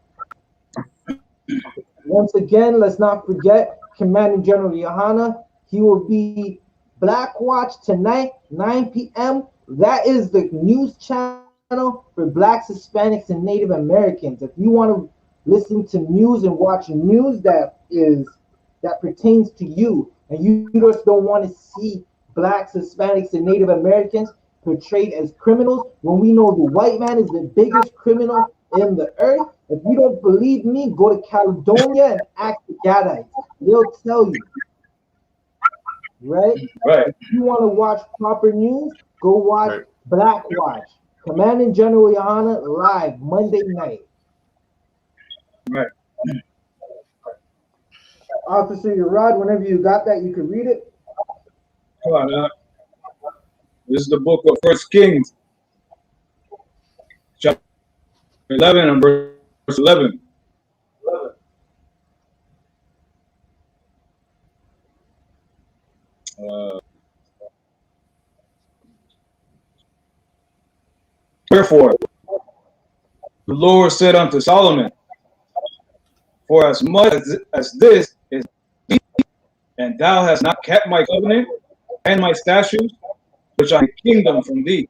[SPEAKER 4] Once again, let's not forget Commanding General YAHANNA. He will be Black Watch tonight, 9 p.m. That is the news channel for Blacks, Hispanics, and Native Americans. If you want to listen to news and watch news that pertains to you, and you just don't want to see Blacks, Hispanics, and Native Americans portrayed as criminals, when we know the white man is the biggest criminal in the earth. If you don't believe me, go to Caledonia and ask the Gadites. They'll tell you. Right?
[SPEAKER 6] right.
[SPEAKER 4] If you want to watch proper news, go watch
[SPEAKER 5] Right.
[SPEAKER 4] Black Watch. Commanding General YAHANNA live Monday night.
[SPEAKER 6] Right.
[SPEAKER 4] Officer Urad, whenever you got that, you can read it.
[SPEAKER 6] Come on. This is the book of First Kings, chapter 11 and verse 11. Wherefore, the Lord said unto Solomon, for as much as this is thee, and thou hast not kept my covenant and my statutes, which I kingdom from thee,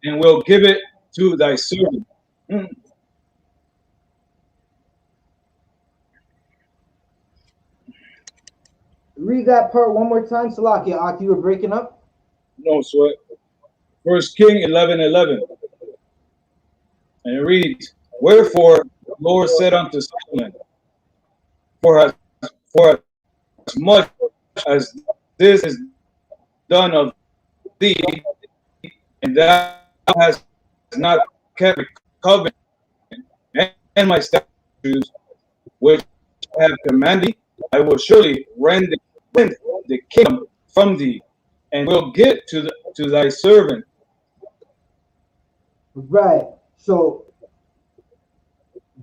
[SPEAKER 6] and will give it to thy servant.
[SPEAKER 4] Read that part one more time. Salakia, Ak, you were breaking up.
[SPEAKER 6] No sweat. First King 11:11. And it reads, wherefore the Lord said unto Solomon, for as much as this is done of thee, and thou hast not kept my covenant and my statutes, which I have commanded, I will surely rend the kingdom from thee, and will give it to thy servant.
[SPEAKER 4] Right. So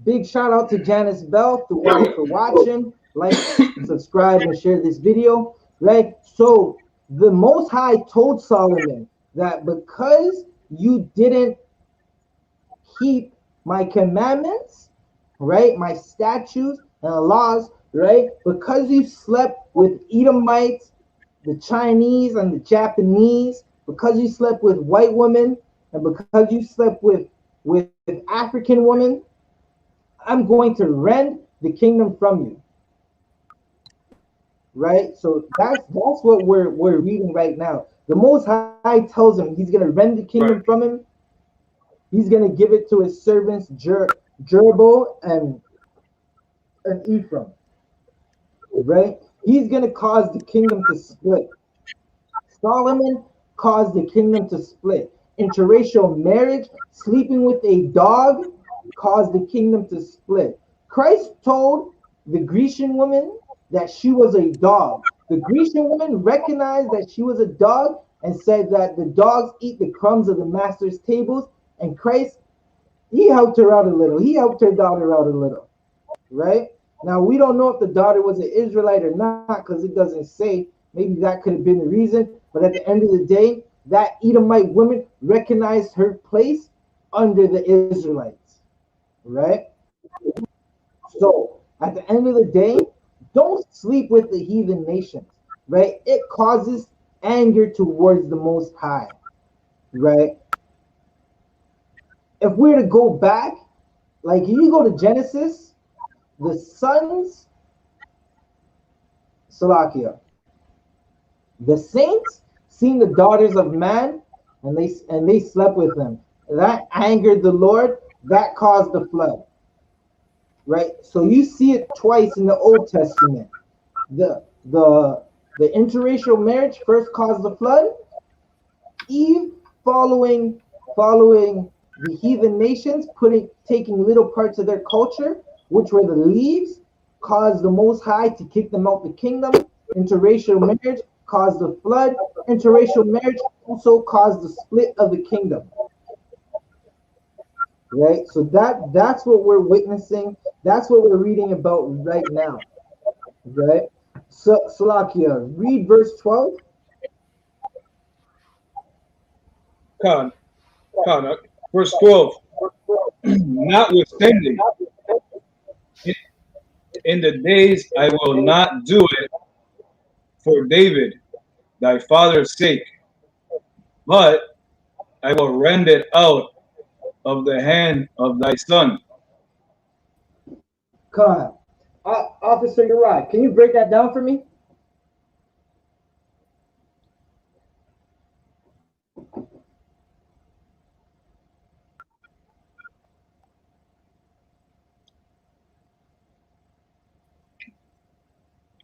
[SPEAKER 4] big shout out to Janice Bell for watching. Like, subscribe, and share this video. Right. So the Most High told Solomon that because you didn't keep my commandments, right, my statutes and laws, right, because you slept with Edomites, the Chinese and the Japanese, because you slept with white women, and because you slept with African women, I'm going to rend the kingdom from you. Right? So that's what we're reading right now. The Most High tells him he's gonna rend the kingdom from him. He's gonna give it to his servants Jeroboam and Ephraim. Right? He's gonna cause the kingdom to split. Solomon caused the kingdom to split. Interracial marriage, sleeping with a dog, caused the kingdom to split. Christ told the Grecian woman that she was a dog. The Grecian woman recognized that she was a dog and said that the dogs eat the crumbs of the master's tables. And Christ, he helped her out a little. He helped her daughter out a little. Right? Now, we don't know if the daughter was an Israelite or not because it doesn't say. Maybe that could have been the reason. But at the end of the day, that Edomite woman recognized her place under the Israelites. Right? So at the end of the day, don't sleep with the heathen nations, right? It causes anger towards the Most High, right? If we're to go back, like if you go to Genesis, the sons, Salakia, the saints seen the daughters of man, and they slept with them. That angered the Lord. That caused the flood, right? So you see it twice in the Old Testament. The the the interracial marriage first caused the flood. Eve following the heathen nations, taking little parts of their culture, which were the leaves, caused the Most High to kick them out the kingdom. Interracial marriage caused the flood. Interracial marriage also caused the split of the kingdom. Right? So that's what we're witnessing. That's what we're reading about right now. Right? So Salakia, read verse 12.
[SPEAKER 6] Con, verse 12. Notwithstanding, in the days I will not do it for David, thy father's sake, but I will rend it out of the hand of thy son.
[SPEAKER 4] Khan. Officer Uriah, can you break that down for me?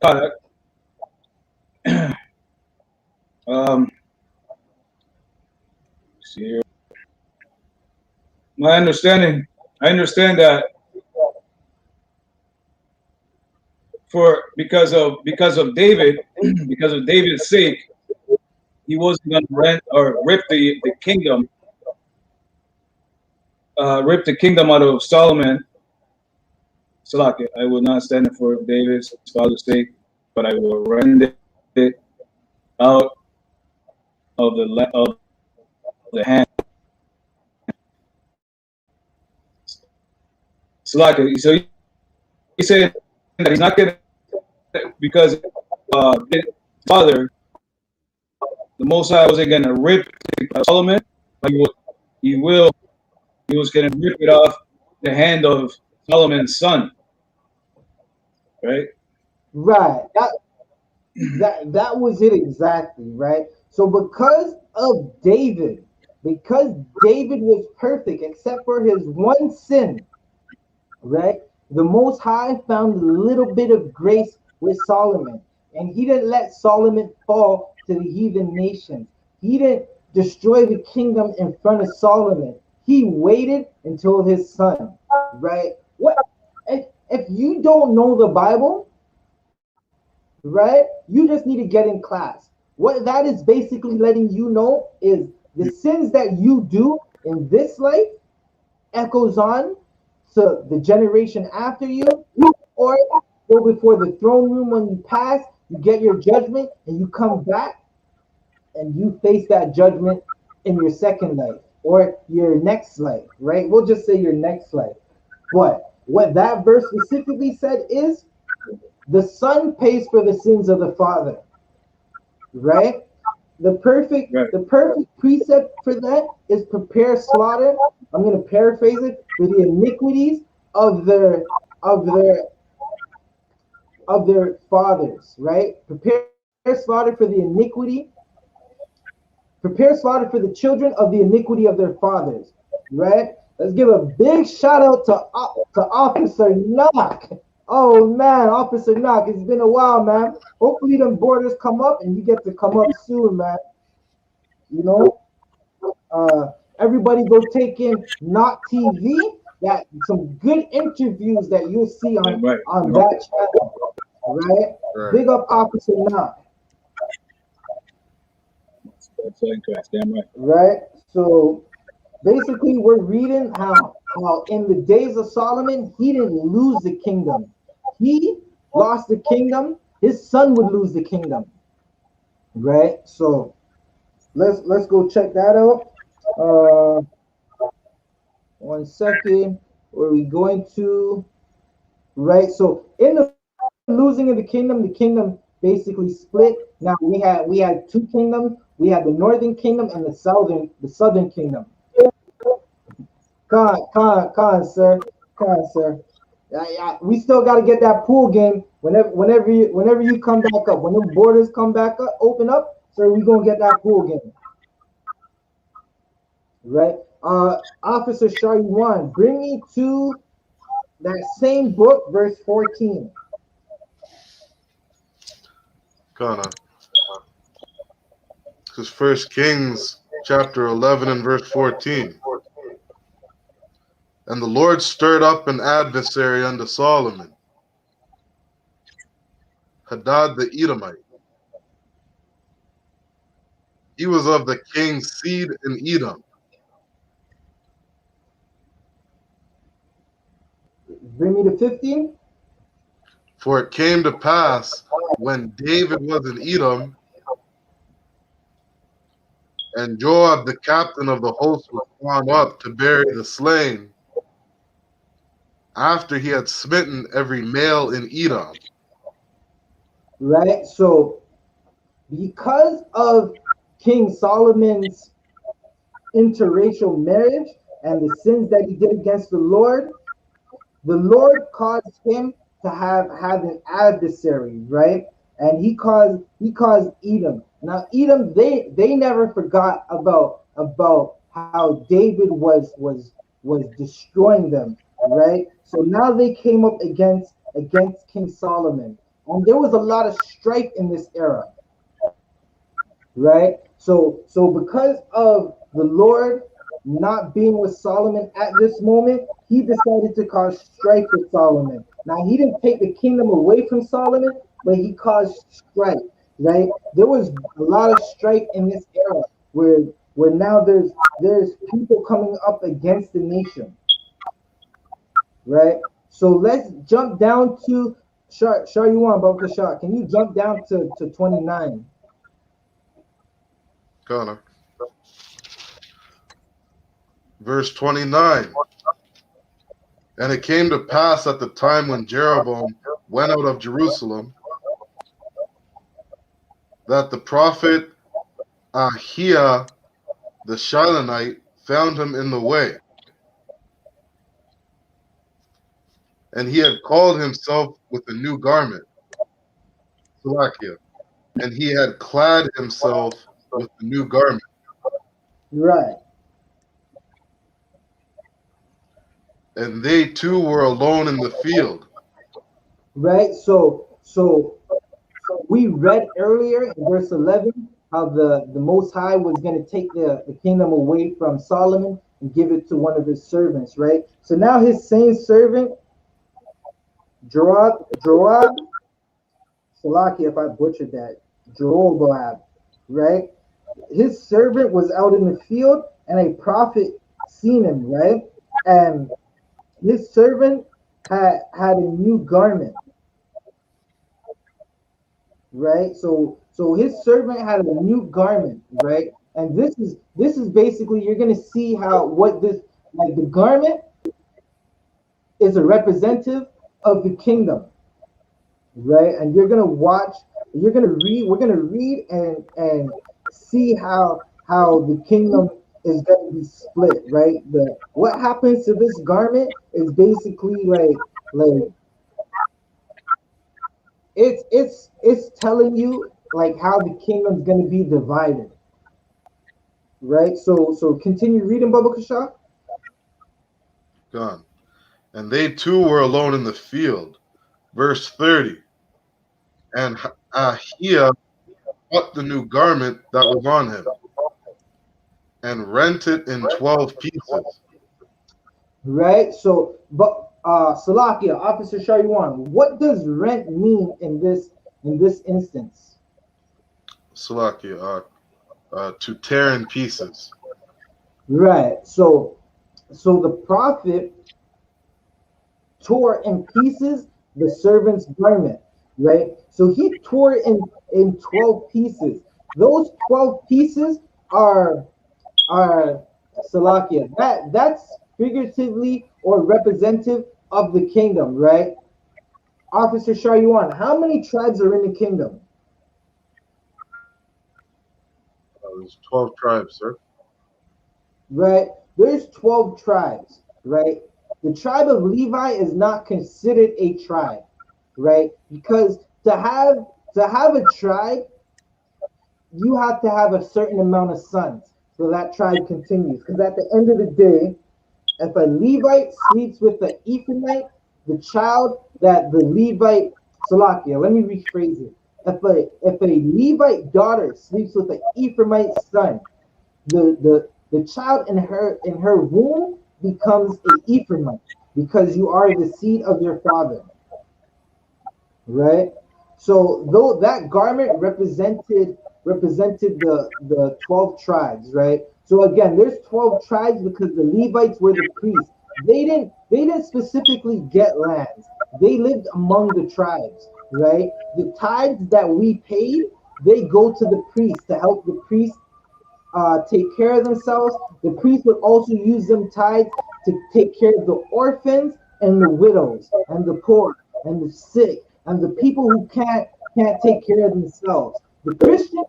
[SPEAKER 6] Con, see here. My understanding, I understand that because of David, because of David's sake, he wasn't going to rent or rip the kingdom out of Solomon. Salaki, I will not stand for David's father's sake, but I will rend it out of the hand. Salaki, so he said that he's not going to, because his father, the Most High, wasn't going to rip Solomon, but he was going to rip it off the hand of Solomon's son, right?
[SPEAKER 4] Right. That was it exactly, right? So because David was perfect except for his one sin, right? The Most High found a little bit of grace with Solomon, and he didn't let Solomon fall to the heathen nations. He didn't destroy the kingdom in front of Solomon. He waited until his son, right? What if you don't know the Bible, right? You just need to get in class. What that is basically letting you know is the sins that you do in this life echoes on to the generation after you, or go before the throne room when you pass, you get your judgment, and you come back and you face that judgment in your second life or your next life, right? We'll just say your next life. But what that verse specifically said is the son pays for the sins of the father, right?
[SPEAKER 6] Right.
[SPEAKER 4] The perfect precept for that is prepare slaughter. I'm going to paraphrase it, for the iniquities of their fathers, right? Slaughter for the iniquity. Prepare slaughter for the children of the iniquity of their fathers, right? Let's give a big shout out to Officer Knock. Oh man, Officer Knock, it's been a while, man. Hopefully them borders come up and you get to come up soon, man. You know, everybody go take in Not TV. That some good interviews that you'll see on
[SPEAKER 6] Right.
[SPEAKER 4] that channel, right?
[SPEAKER 5] Right.
[SPEAKER 4] Big up Officer Knock.
[SPEAKER 6] That's incorrect. Damn right.
[SPEAKER 4] Right? So basically, we're reading how in the days of Solomon, he didn't lose the kingdom. He lost the kingdom. His son would lose the kingdom. Right? So let's go check that out. 1 second. Where are we going to? right? So in the losing of the kingdom basically split. Now we had two kingdoms. We had the northern kingdom and the southern kingdom. Come on, sir. We still got to get that pool game. Whenever you come back up, when the borders come back up, open up, sir, we gonna get that pool game, right? Officer Shariwan, bring me to that same book, verse 14.
[SPEAKER 5] Kana. This is First Kings chapter 11 and verse 14. And the Lord stirred up an adversary unto Solomon, Hadad the Edomite. He was of the king's seed in Edom.
[SPEAKER 4] Bring me to 15.
[SPEAKER 5] For it came to pass when David was in Edom, and Joab the captain of the host was gone up to bury the slain, after he had smitten every male in Edom.
[SPEAKER 4] Right? So, because of King Solomon's interracial marriage and the sins that he did against the Lord caused him to have an adversary, right? And he caused Edom. Now Edom, they never forgot about how David was destroying them, right? So now they came up against King Solomon, and there was a lot of strife in this era, right? So because of the Lord not being with Solomon at this moment, he decided to cause strife with Solomon. Now he didn't take the kingdom away from Solomon, but he caused strife, right? There was a lot of strife in this era where now there's people coming up against the nation, right? So let's jump down to Shar Yuan Baba Shah. Can you jump down to 29?
[SPEAKER 5] Kana. Verse 29. And it came to pass at the time when Jeroboam went out of Jerusalem, that the prophet Ahijah the Shilonite found him in the way. And he had called himself with a new garment, Salakia, and he had clad himself with a new garment.
[SPEAKER 4] Right.
[SPEAKER 5] And they two were alone in the field.
[SPEAKER 4] Right. So we read earlier in verse 11 how the Most High was going to take the kingdom away from Solomon and give it to one of his servants, right? So now his same servant, Joab, Salaki, if I butchered that, Jeroboam, right? His servant was out in the field and a prophet seen him, right? And his servant had a new garment, right? So his servant had a new garment, right? And this is basically, you're gonna see how what this, like, the garment is a representative of the kingdom, right? And we're gonna read and see how the kingdom is gonna be split, right? The what happens to this garment is basically like it's telling you like how the kingdom's gonna be divided, right? So continue reading, Baba Kasha.
[SPEAKER 5] Gone. And they two were alone in the field. Verse 30. And Ahijah cut the new garment that was on him and rent it in 12 pieces.
[SPEAKER 4] Right. So, but Salakia, Officer Shariwan, what does rent mean in this instance?
[SPEAKER 5] Salakia, to tear in pieces.
[SPEAKER 4] Right. So the prophet tore in pieces the servant's garment, right? So he tore it in 12 pieces. Those 12 pieces are Salakia. That's figuratively or representative of the kingdom, right? Officer Sharyuan, how many tribes are in the kingdom?
[SPEAKER 5] There's 12 tribes, sir.
[SPEAKER 4] Right? There's 12 tribes, right? The tribe of Levi is not considered a tribe, right? Because to have a tribe, you have to have a certain amount of sons, so that tribe continues. Because at the end of the day, if a Levite sleeps with an Ephraimite, the child that the Levite, Salakia, let me rephrase it. If a Levite daughter sleeps with an Ephraimite son, the child in her womb becomes a Ephraimite because you are the seed of your father, right? So though that garment represented the 12 tribes, right? So again, there's 12 tribes because the Levites were the priests. They didn't specifically get lands. They lived among the tribes, right? The tithes that we paid, they go to the priest to help the priest take care of themselves. The priest would also use them tithes to take care of the orphans and the widows and the poor and the sick and the people who can't take care of themselves. The Christian,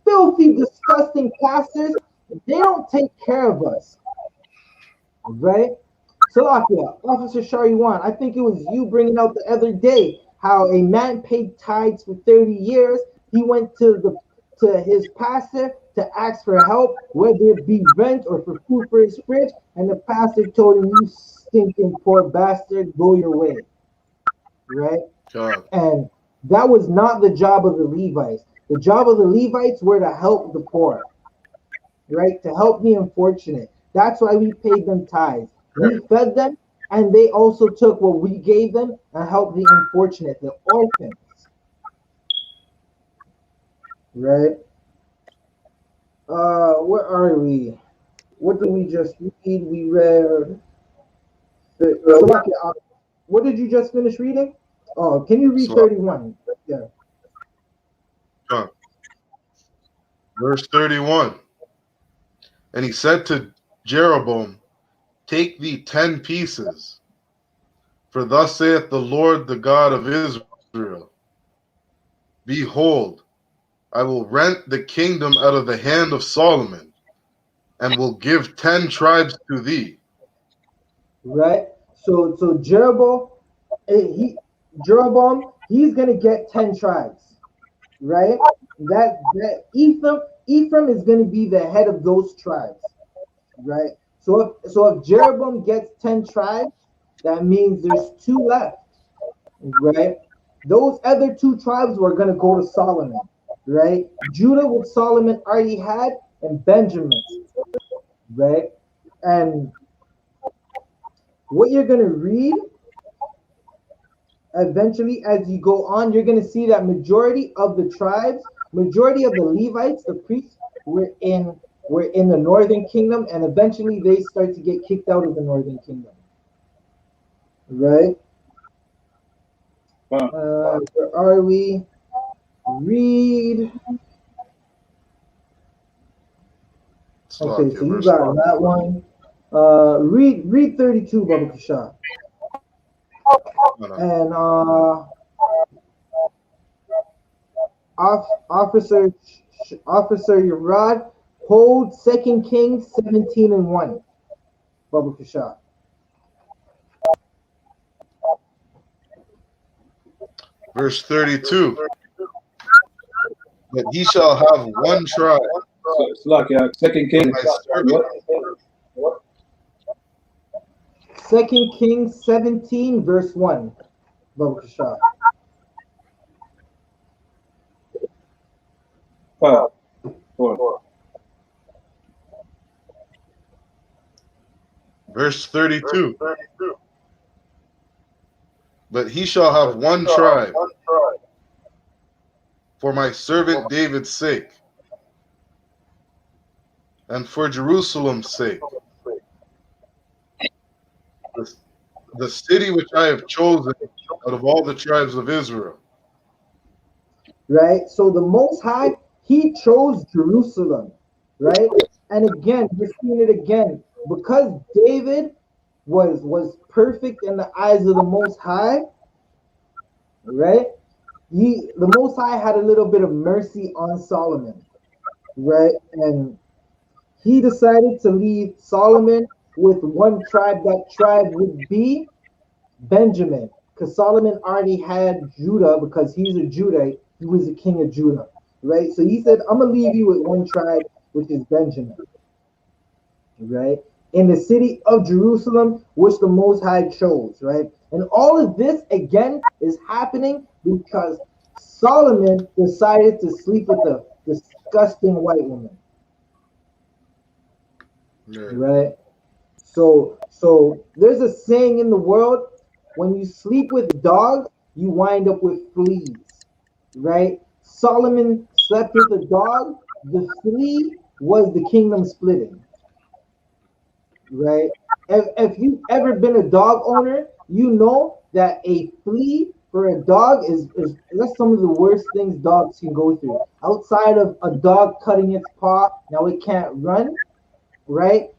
[SPEAKER 4] filthy, disgusting pastors, they don't take care of us, right? Salakia, Officer Sharyuan, I think it was you bringing out the other day how a man paid tithes for 30 years. He went to his pastor to ask for help, whether it be rent or for food for his fridge, and the pastor told him, "You stinking poor bastard, go your way." Right?
[SPEAKER 5] God.
[SPEAKER 4] And that was not the job of the Levites. The job of the Levites were to help the poor, right? To help the unfortunate. That's why we paid them tithes. We fed them, and they also took what we gave them and helped the unfortunate, the orphans, right? Where are we? What did we just read? We read. Salakia, what did you just finish reading? Oh, can you read
[SPEAKER 5] So,
[SPEAKER 4] 31? Yeah.
[SPEAKER 5] verse 31. And he said to Jeroboam, take thee 10 pieces, for thus saith the Lord, the God of Israel, behold, I will rent the kingdom out of the hand of Solomon, and will give 10 tribes to thee.
[SPEAKER 4] Right. So Jeroboam, he's gonna get 10 tribes, right? That Ephraim is gonna be the head of those tribes, right? So if Jeroboam gets 10 tribes, that means there's 2 left, right? Those other 2 tribes were gonna go to Solomon, right? Judah, which Solomon already had, and Benjamin, right? And what you're gonna read eventually as you go on, you're gonna see that majority of the tribes, majority of the Levites, the priests, were in the northern kingdom, and eventually they start to get kicked out of the northern kingdom. Right? Where are we? Read. Okay, so you got that one. Read 32, Baba Kasha. And Officer Yarad, hold 2 Kings 17:1. Baba Kasha.
[SPEAKER 5] Verse 32. That he shall have one tribe.
[SPEAKER 6] Slakia, 2 Kings.
[SPEAKER 5] What?
[SPEAKER 4] 2 Kings 17, verse 1. Baba Kasha.
[SPEAKER 5] Verse 32. But he shall have one tribe for my servant David's sake, and for Jerusalem's sake, the city which I have chosen out of all the tribes of Israel.
[SPEAKER 4] Right? So the Most High, he chose Jerusalem, right? And again, we're seeing it again. Because David was perfect in the eyes of the Most High, right? The Most High had a little bit of mercy on Solomon, right? And he decided to leave Solomon with one tribe. That tribe would be Benjamin, because Solomon already had Judah because he's a Judite. He was the king of Judah, right? So he said, I'm going to leave you with one tribe, which is Benjamin, right? In the city of Jerusalem, which the Most High chose, right? And all of this, again, is happening because Solomon decided to sleep with a disgusting white woman,
[SPEAKER 5] Yeah.
[SPEAKER 4] right? So there's a saying in the world: when you sleep with dogs, you wind up with fleas, right? Solomon slept with a dog. The flea was the kingdom splitting, right? If you've ever been a dog owner, you know that a flea for a dog is that's some of the worst things dogs can go through. Outside of a dog cutting its paw, now it can't run, right?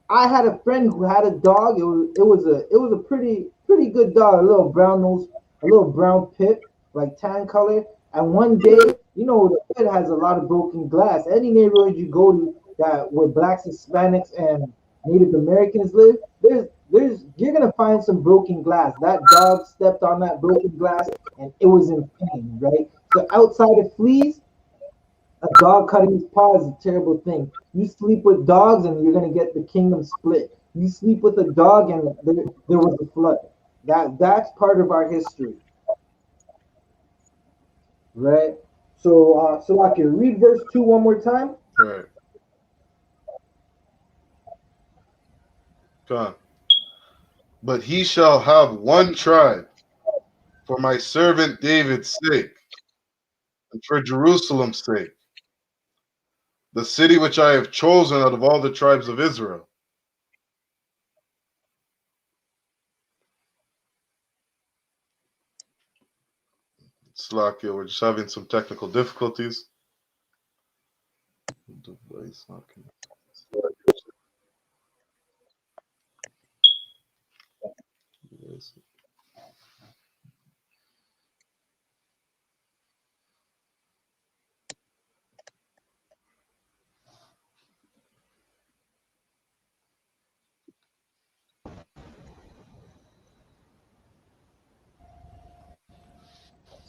[SPEAKER 4] I had a friend who had a dog. It was a pretty good dog, a little brown nose, a little brown pit, like tan color. And one day, the hood has a lot of broken glass. Any neighborhood you go to that where blacks, Hispanics, and Native Americans live, there's you're gonna find some broken glass. That dog stepped on that broken glass and it was in pain, right? So outside of fleas, a dog cutting his paw is a terrible thing. You sleep with dogs and you're gonna get the kingdom split. You sleep with a dog and there was a flood. That's part of our history, right? So I can read verse 2 one more time.
[SPEAKER 5] Right. Come on. But he shall have one tribe for my servant David's sake, and for Jerusalem's sake, the city which I have chosen out of all the tribes of Israel. Slakia, we're just having some technical difficulties. Device not connected. Yes.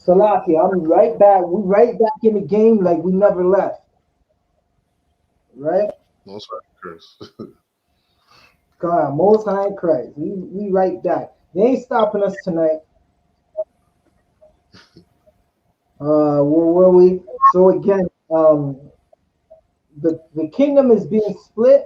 [SPEAKER 4] Salaki, I'm right back. We right back in the game like we never left, right?
[SPEAKER 5] Most curse.
[SPEAKER 4] God, Most High in Christ. We right back. They ain't stopping us tonight. Where were we? So again, the kingdom is being split.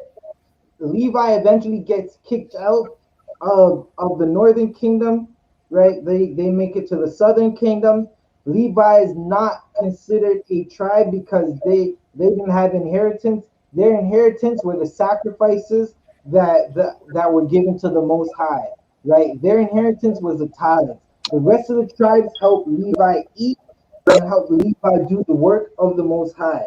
[SPEAKER 4] Levi eventually gets kicked out of the northern kingdom, right? They make it to the southern kingdom. Levi is not considered a tribe because they didn't have inheritance. Their inheritance were the sacrifices that were given to the Most High, right? Their inheritance was the tithes. The rest of the tribes helped Levi eat and helped Levi do the work of the Most High,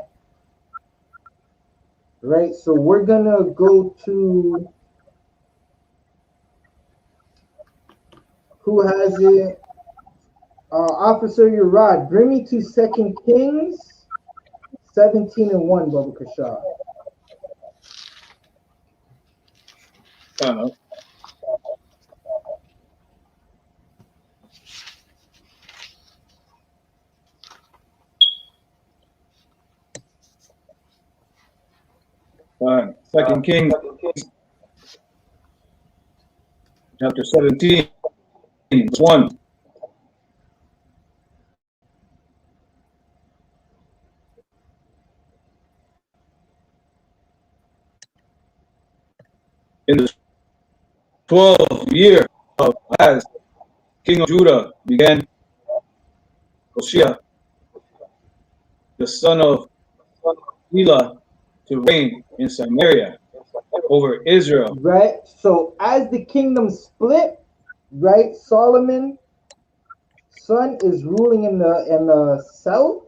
[SPEAKER 4] right? So we're gonna go to who has it? Officer Urad, bring me to Second Kings 17 and 1, Baba Kashar.
[SPEAKER 6] Uh, Second Kings chapter 17, verse 1. In the 12th year of Ahaz, king of Judah, began Hoshea, the son of Elah, to reign in Samaria over Israel.
[SPEAKER 4] Right? So as the kingdom split, right, Solomon son is ruling in the south,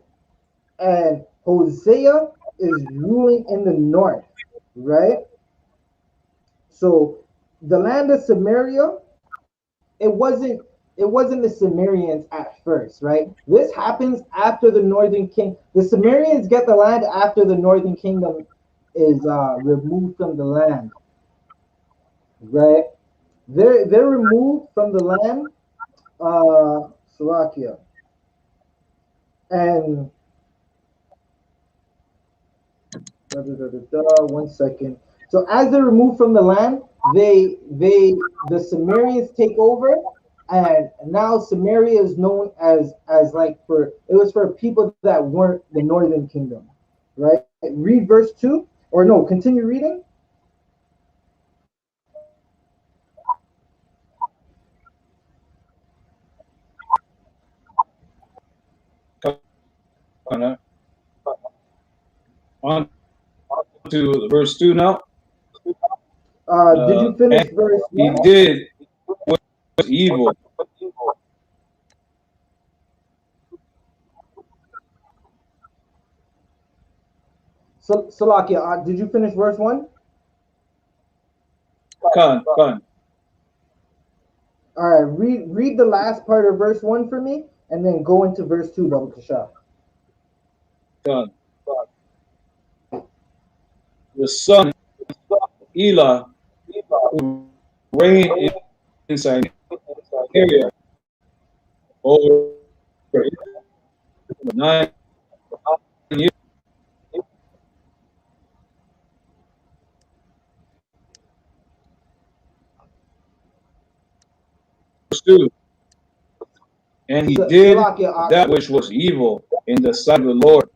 [SPEAKER 4] and Hosea is ruling in the north, right? So the land of Samaria, it wasn't it wasn't the Sumerians at first, right? This happens after the northern king. The Sumerians get the land after the northern kingdom is removed from the land, right? They're removed from the land, Slovakia, and 1 second. So as they're removed from the land, the Sumerians take over, and now Samaria is known as like for it was for people that weren't the northern kingdom, right? Read verse 2, or no, continue reading.
[SPEAKER 6] On to verse 2 now.
[SPEAKER 4] Did you finish
[SPEAKER 6] And
[SPEAKER 4] verse
[SPEAKER 6] he
[SPEAKER 4] 1?
[SPEAKER 6] did what was evil.
[SPEAKER 4] So, Salakia, did you finish verse 1?
[SPEAKER 6] Khan.
[SPEAKER 4] All right, read the last part of verse 1 for me, and then go into verse 2, Baba Kasha.
[SPEAKER 6] Khan. The son Elah, who reigned inside area over 9 years. Verse 2. And he did
[SPEAKER 4] Salakia,
[SPEAKER 6] that which was evil in the sight of the Lord,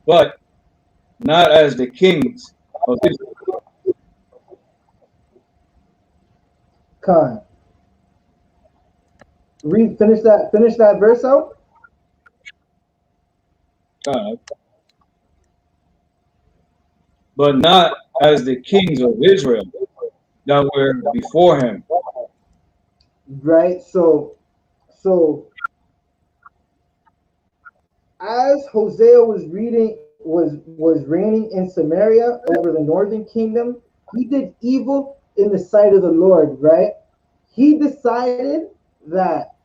[SPEAKER 6] but not as the kings of Israel.
[SPEAKER 4] Khan. Finish that verse out.
[SPEAKER 6] But not as the kings of Israel that were before him.
[SPEAKER 4] Right. So as Hosea was reigning in Samaria over the northern kingdom, he did evil in the sight of the Lord, right? He decided that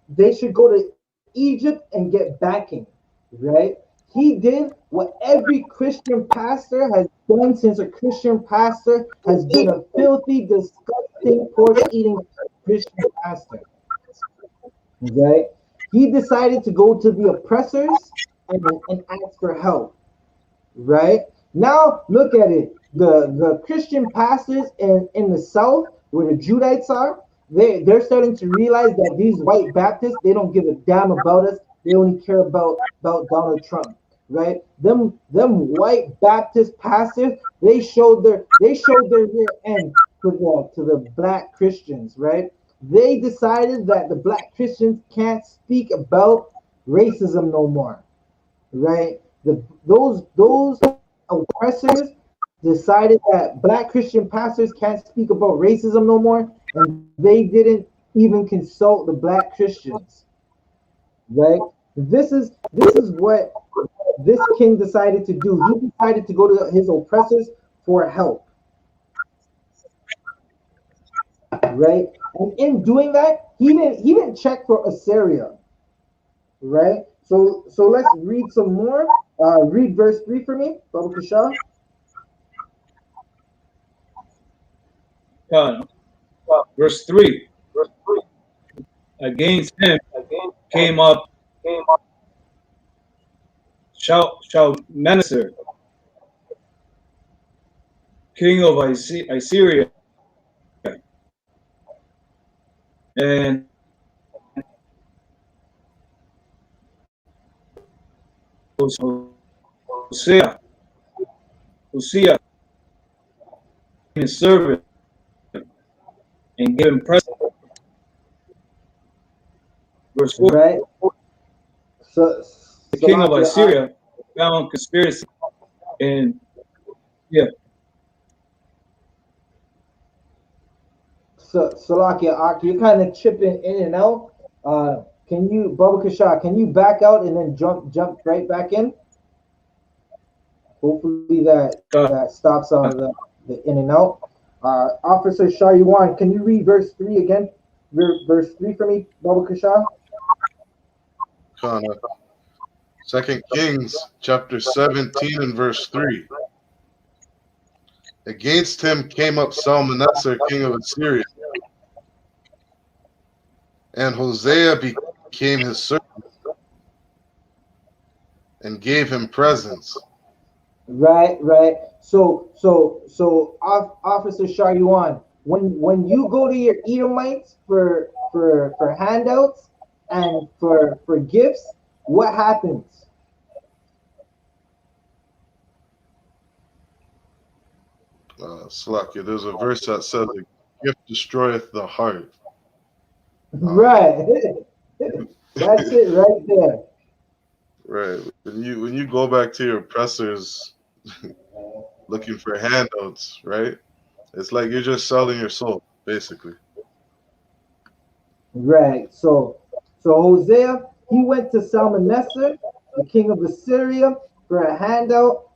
[SPEAKER 4] they should go to Egypt and get backing, right? He did what every Christian pastor has done since a Christian pastor has been a filthy, disgusting, pork-eating Christian pastor, right? He decided to go to the oppressors and ask for help, right? Now look at it. The Christian pastors in the South, where the Judites are, they're starting to realize that these white Baptists, they don't give a damn about us. They only care about Donald Trump, right? Them white Baptist pastors, they showed their rear end to the black Christians, right? They decided that the black Christians can't speak about racism no more, right? Those oppressors decided that black Christian pastors can't speak about racism no more, and they didn't even consult the black Christians, right? This is what this king decided to do. He decided to go to his oppressors for help, right? And in doing that, he didn't check for Assyria, right? So let's read some more. Read verse 3 for me, Baba Kasha.
[SPEAKER 6] Verse 3. Against him came up Shalmaneser, king of Assyria, and Hosea, his servant, and gave him present. Verse 4.
[SPEAKER 4] Right. So
[SPEAKER 6] The king of Assyria found conspiracy and
[SPEAKER 4] Salakia, you're kind of chipping in and out. Can you, Baba Kasha, can you back out and then jump right back in? Hopefully that stops the in and out. Officer Shariwan, can you read verse 3 again? verse 3 for me, Baba Kasha.
[SPEAKER 5] Kana. 2 Kings chapter 17 and verse 3. Against him came up Salmanessar, king of Assyria, and Hosea became his servant and gave him presents.
[SPEAKER 4] Right. So, Officer Sharyuan, when you go to your Edomites for handouts and for gifts, what happens?
[SPEAKER 5] Slakia, there's a verse that says, "A gift destroyeth the heart."
[SPEAKER 4] Right. That's it right there.
[SPEAKER 5] Right. When you go back to your oppressors looking for handouts, right? It's like you're just selling your soul, basically.
[SPEAKER 4] Right. So Hosea, he went to Salmanessar, the king of Assyria, for a handout.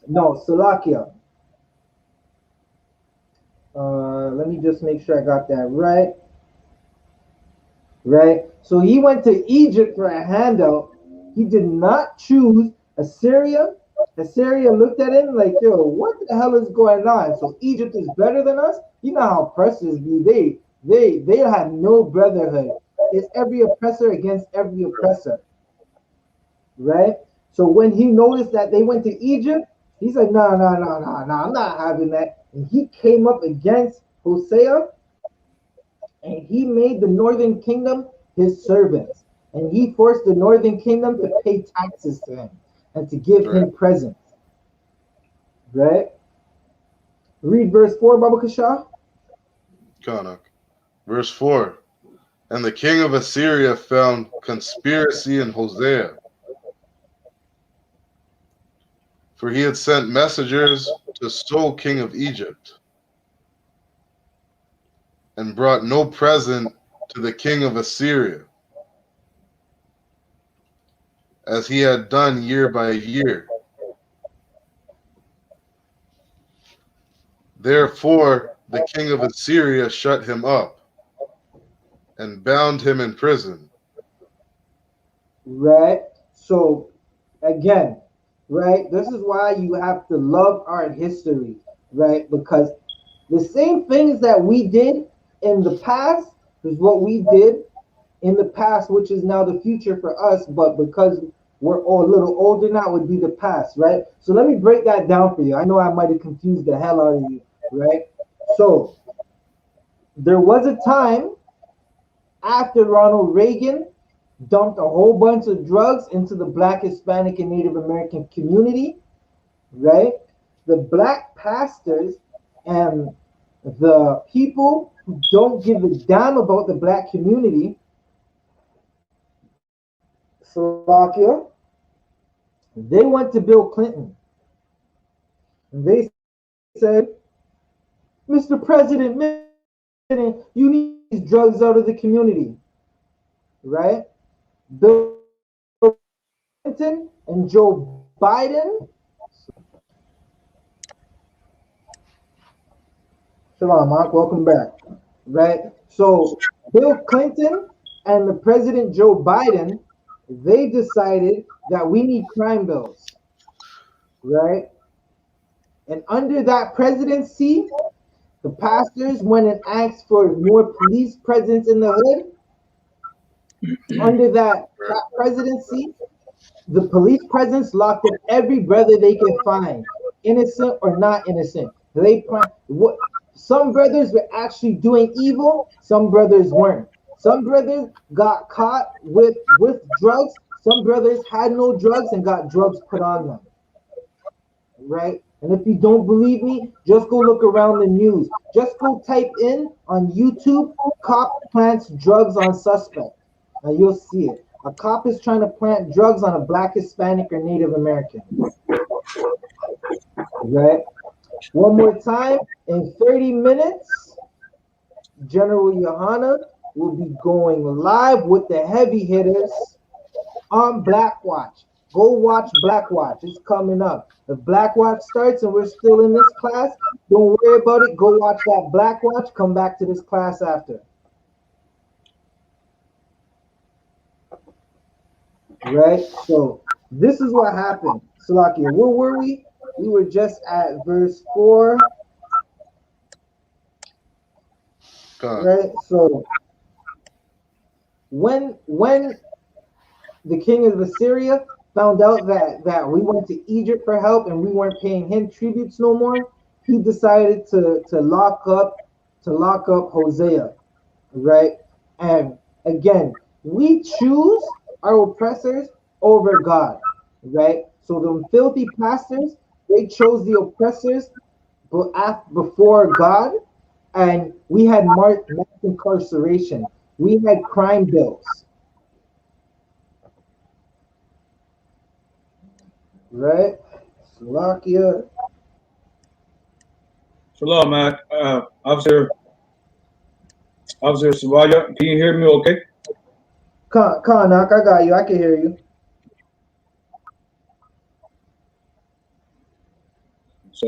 [SPEAKER 4] No, Salakia. Let me just make sure I got that right. Right. So he went to Egypt for a handout. He did not choose Assyria. Assyria looked at him like, yo, what the hell is going on? So Egypt is better than us? You know how oppressors be. They have no brotherhood. It's every oppressor against every oppressor. Right? So when he noticed that they went to Egypt, he said, no, I'm not having that. And he came up against Hosea, and he made the northern kingdom his servants. And he forced the northern kingdom to pay taxes to him and to give
[SPEAKER 5] Right.
[SPEAKER 4] him presents. Right? Read verse 4, Baba Kasha.
[SPEAKER 5] Kanak. Verse 4. And the king of Assyria found conspiracy in Hosea, for he had sent messengers to So, king of Egypt, and brought no present to the king of Assyria, as he had done year by year. Therefore the king of Assyria shut him up and bound him in prison.
[SPEAKER 4] Right? So, again, right? This is why you have to love our history, right? Because the same things that we did in the past is what we did in the past, which is now the future for us. But because we're all a little older now, it would be the past, right? So let me break that down for you. I know I might have confused the hell out of you, right? So there was a time after Ronald Reagan dumped a whole bunch of drugs into the Black, Hispanic, and Native American community, right? The black pastors and the people who don't give a damn about the black community, Slovakia, they went to Bill Clinton. And they said, Mr. President, you need these drugs out of the community, right? Bill Clinton and Joe Biden. Shalom, Mark. Welcome back. Right? So Bill Clinton and the President Joe Biden, they decided that we need crime bills. Right? And under that presidency, the pastors went and asked for more police presence in the hood. Under that presidency, the police presence locked up every brother they could find, innocent or not innocent. What some brothers were actually doing evil, some brothers weren't. Some brothers got caught with drugs. Some brothers had no drugs and got drugs put on them. Right? And if you don't believe me, just go look around the news. Just go type in on YouTube, cop plants drugs on suspect. And you'll see it. A cop is trying to plant drugs on a black, Hispanic, or Native American. Right? One more time, in 30 minutes, General YAHANNA will be going live with the heavy hitters on Black Watch. Go watch Black Watch. It's coming up. If Black Watch starts and we're still in this class, don't worry about it. Go watch that Black Watch. Come back to this class after. right? So this is what happened. Salakia, where were we? We were just at verse 4,
[SPEAKER 5] God.
[SPEAKER 4] right? So when the king of Assyria found out that we went to Egypt for help and we weren't paying him tributes no more, he decided to lock up Hosea, right? And again, we choose our oppressors over God, right? So the filthy pastors, they chose the oppressors before God, and we had mass incarceration. We had crime bills, right? Slovakia.
[SPEAKER 6] Shalom, man. Officer Savaya, can you hear me okay?
[SPEAKER 4] Knock, I got you. I can hear you.
[SPEAKER 6] So,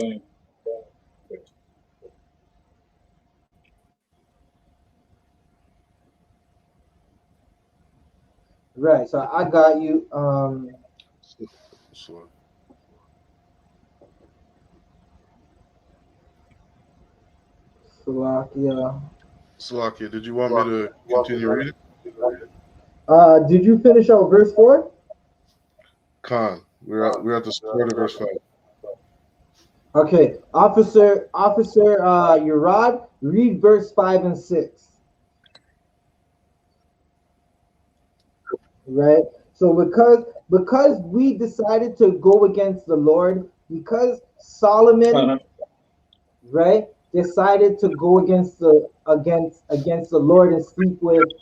[SPEAKER 4] Right. So I got you.
[SPEAKER 5] So,
[SPEAKER 4] Slovakia.
[SPEAKER 5] Salakia, did you want me to continue reading?
[SPEAKER 4] Did you finish out verse 4?
[SPEAKER 5] Khan, we're at the start of verse 5.
[SPEAKER 4] Okay. Officer Urad, read verse 5 and 6. Right. So because we decided to go against the Lord, because Solomon, right, decided to go against the Lord and sleep with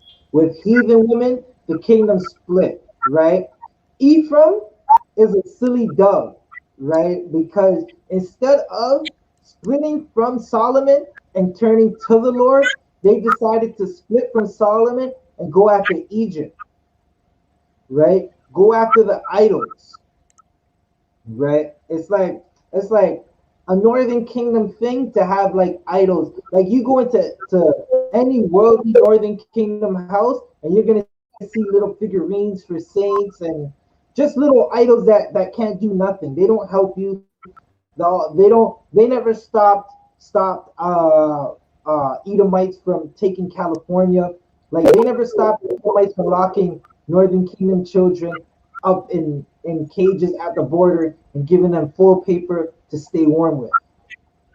[SPEAKER 4] heathen women, the kingdom split, right? Ephraim is a silly dove, right? Because instead of splitting from Solomon and turning to the Lord, they decided to split from Solomon and go after Egypt, right? Go after the idols, right? It's like a Northern Kingdom thing to have like idols. Like you go to any worldly Northern Kingdom house and you're gonna see little figurines for saints and just little idols that can't do nothing. They don't help you. They never stopped Edomites from taking California. Like they never stopped Edomites from locking Northern Kingdom children up in cages at the border and giving them full paper to stay warm with.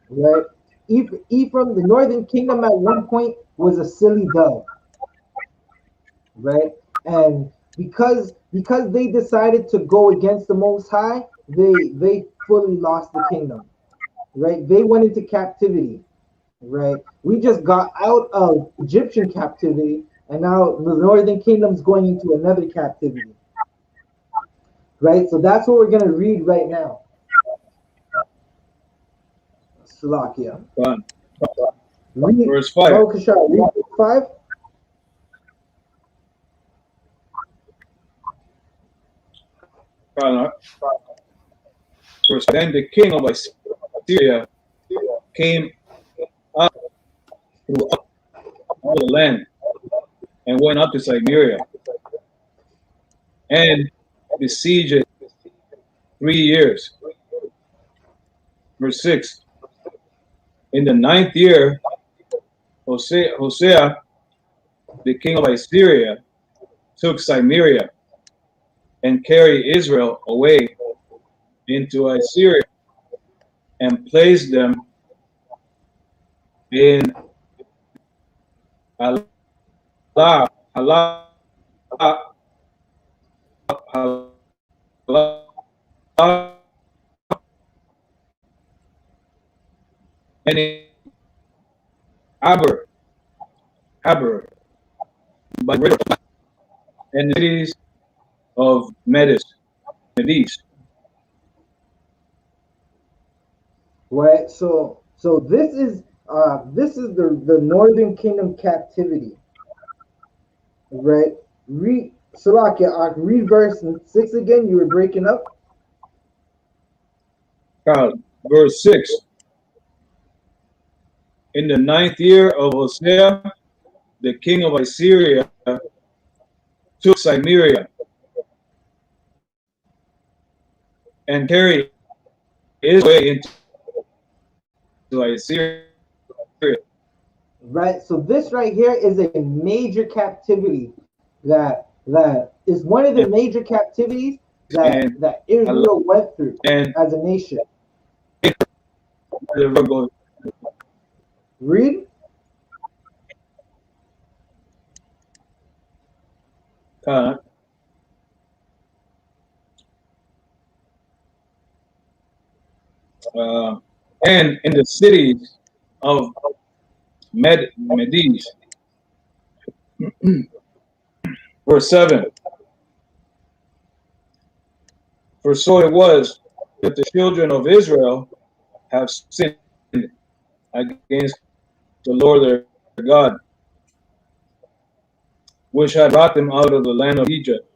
[SPEAKER 4] Right? Ephraim, the Northern Kingdom at one point was a silly dove, right? And because they decided to go against the Most High, they fully lost the kingdom, right? They went into captivity, right? We just got out of Egyptian captivity, and now the Northern Kingdom's going into another captivity, right? So that's what we're gonna read right now. Slovakia.
[SPEAKER 6] fine.
[SPEAKER 4] Read,
[SPEAKER 6] Verse 5.
[SPEAKER 4] Baruch read 5.
[SPEAKER 6] Fine. Verse 5. Then the king of Assyria came up throughout all the land and went up to Samaria and besieged it 3 years. Verse 6. In the 9th year, Hosea, the king of Assyria, took Samaria and carried Israel away into Assyria and placed them in Halah, Halah, Halah, and in Aber, by the river, and the cities of Medes.
[SPEAKER 4] Right. So this is the Northern Kingdom captivity, right? Read Salakia, read verse 6 again. You were breaking up.
[SPEAKER 6] Verse 6. In the 9th year of Hosea, the king of Assyria took Samaria and carry his way into Assyria.
[SPEAKER 4] Right. So this right here is a major captivity that is one of the major captivities
[SPEAKER 6] And
[SPEAKER 4] that Israel went through
[SPEAKER 6] and
[SPEAKER 4] as a nation.
[SPEAKER 6] the rebel
[SPEAKER 4] Read.
[SPEAKER 6] and in the cities of Medes. Verse 7. For so it was that the children of Israel have sinned against the Lord their God, which had brought them out of the land of Egypt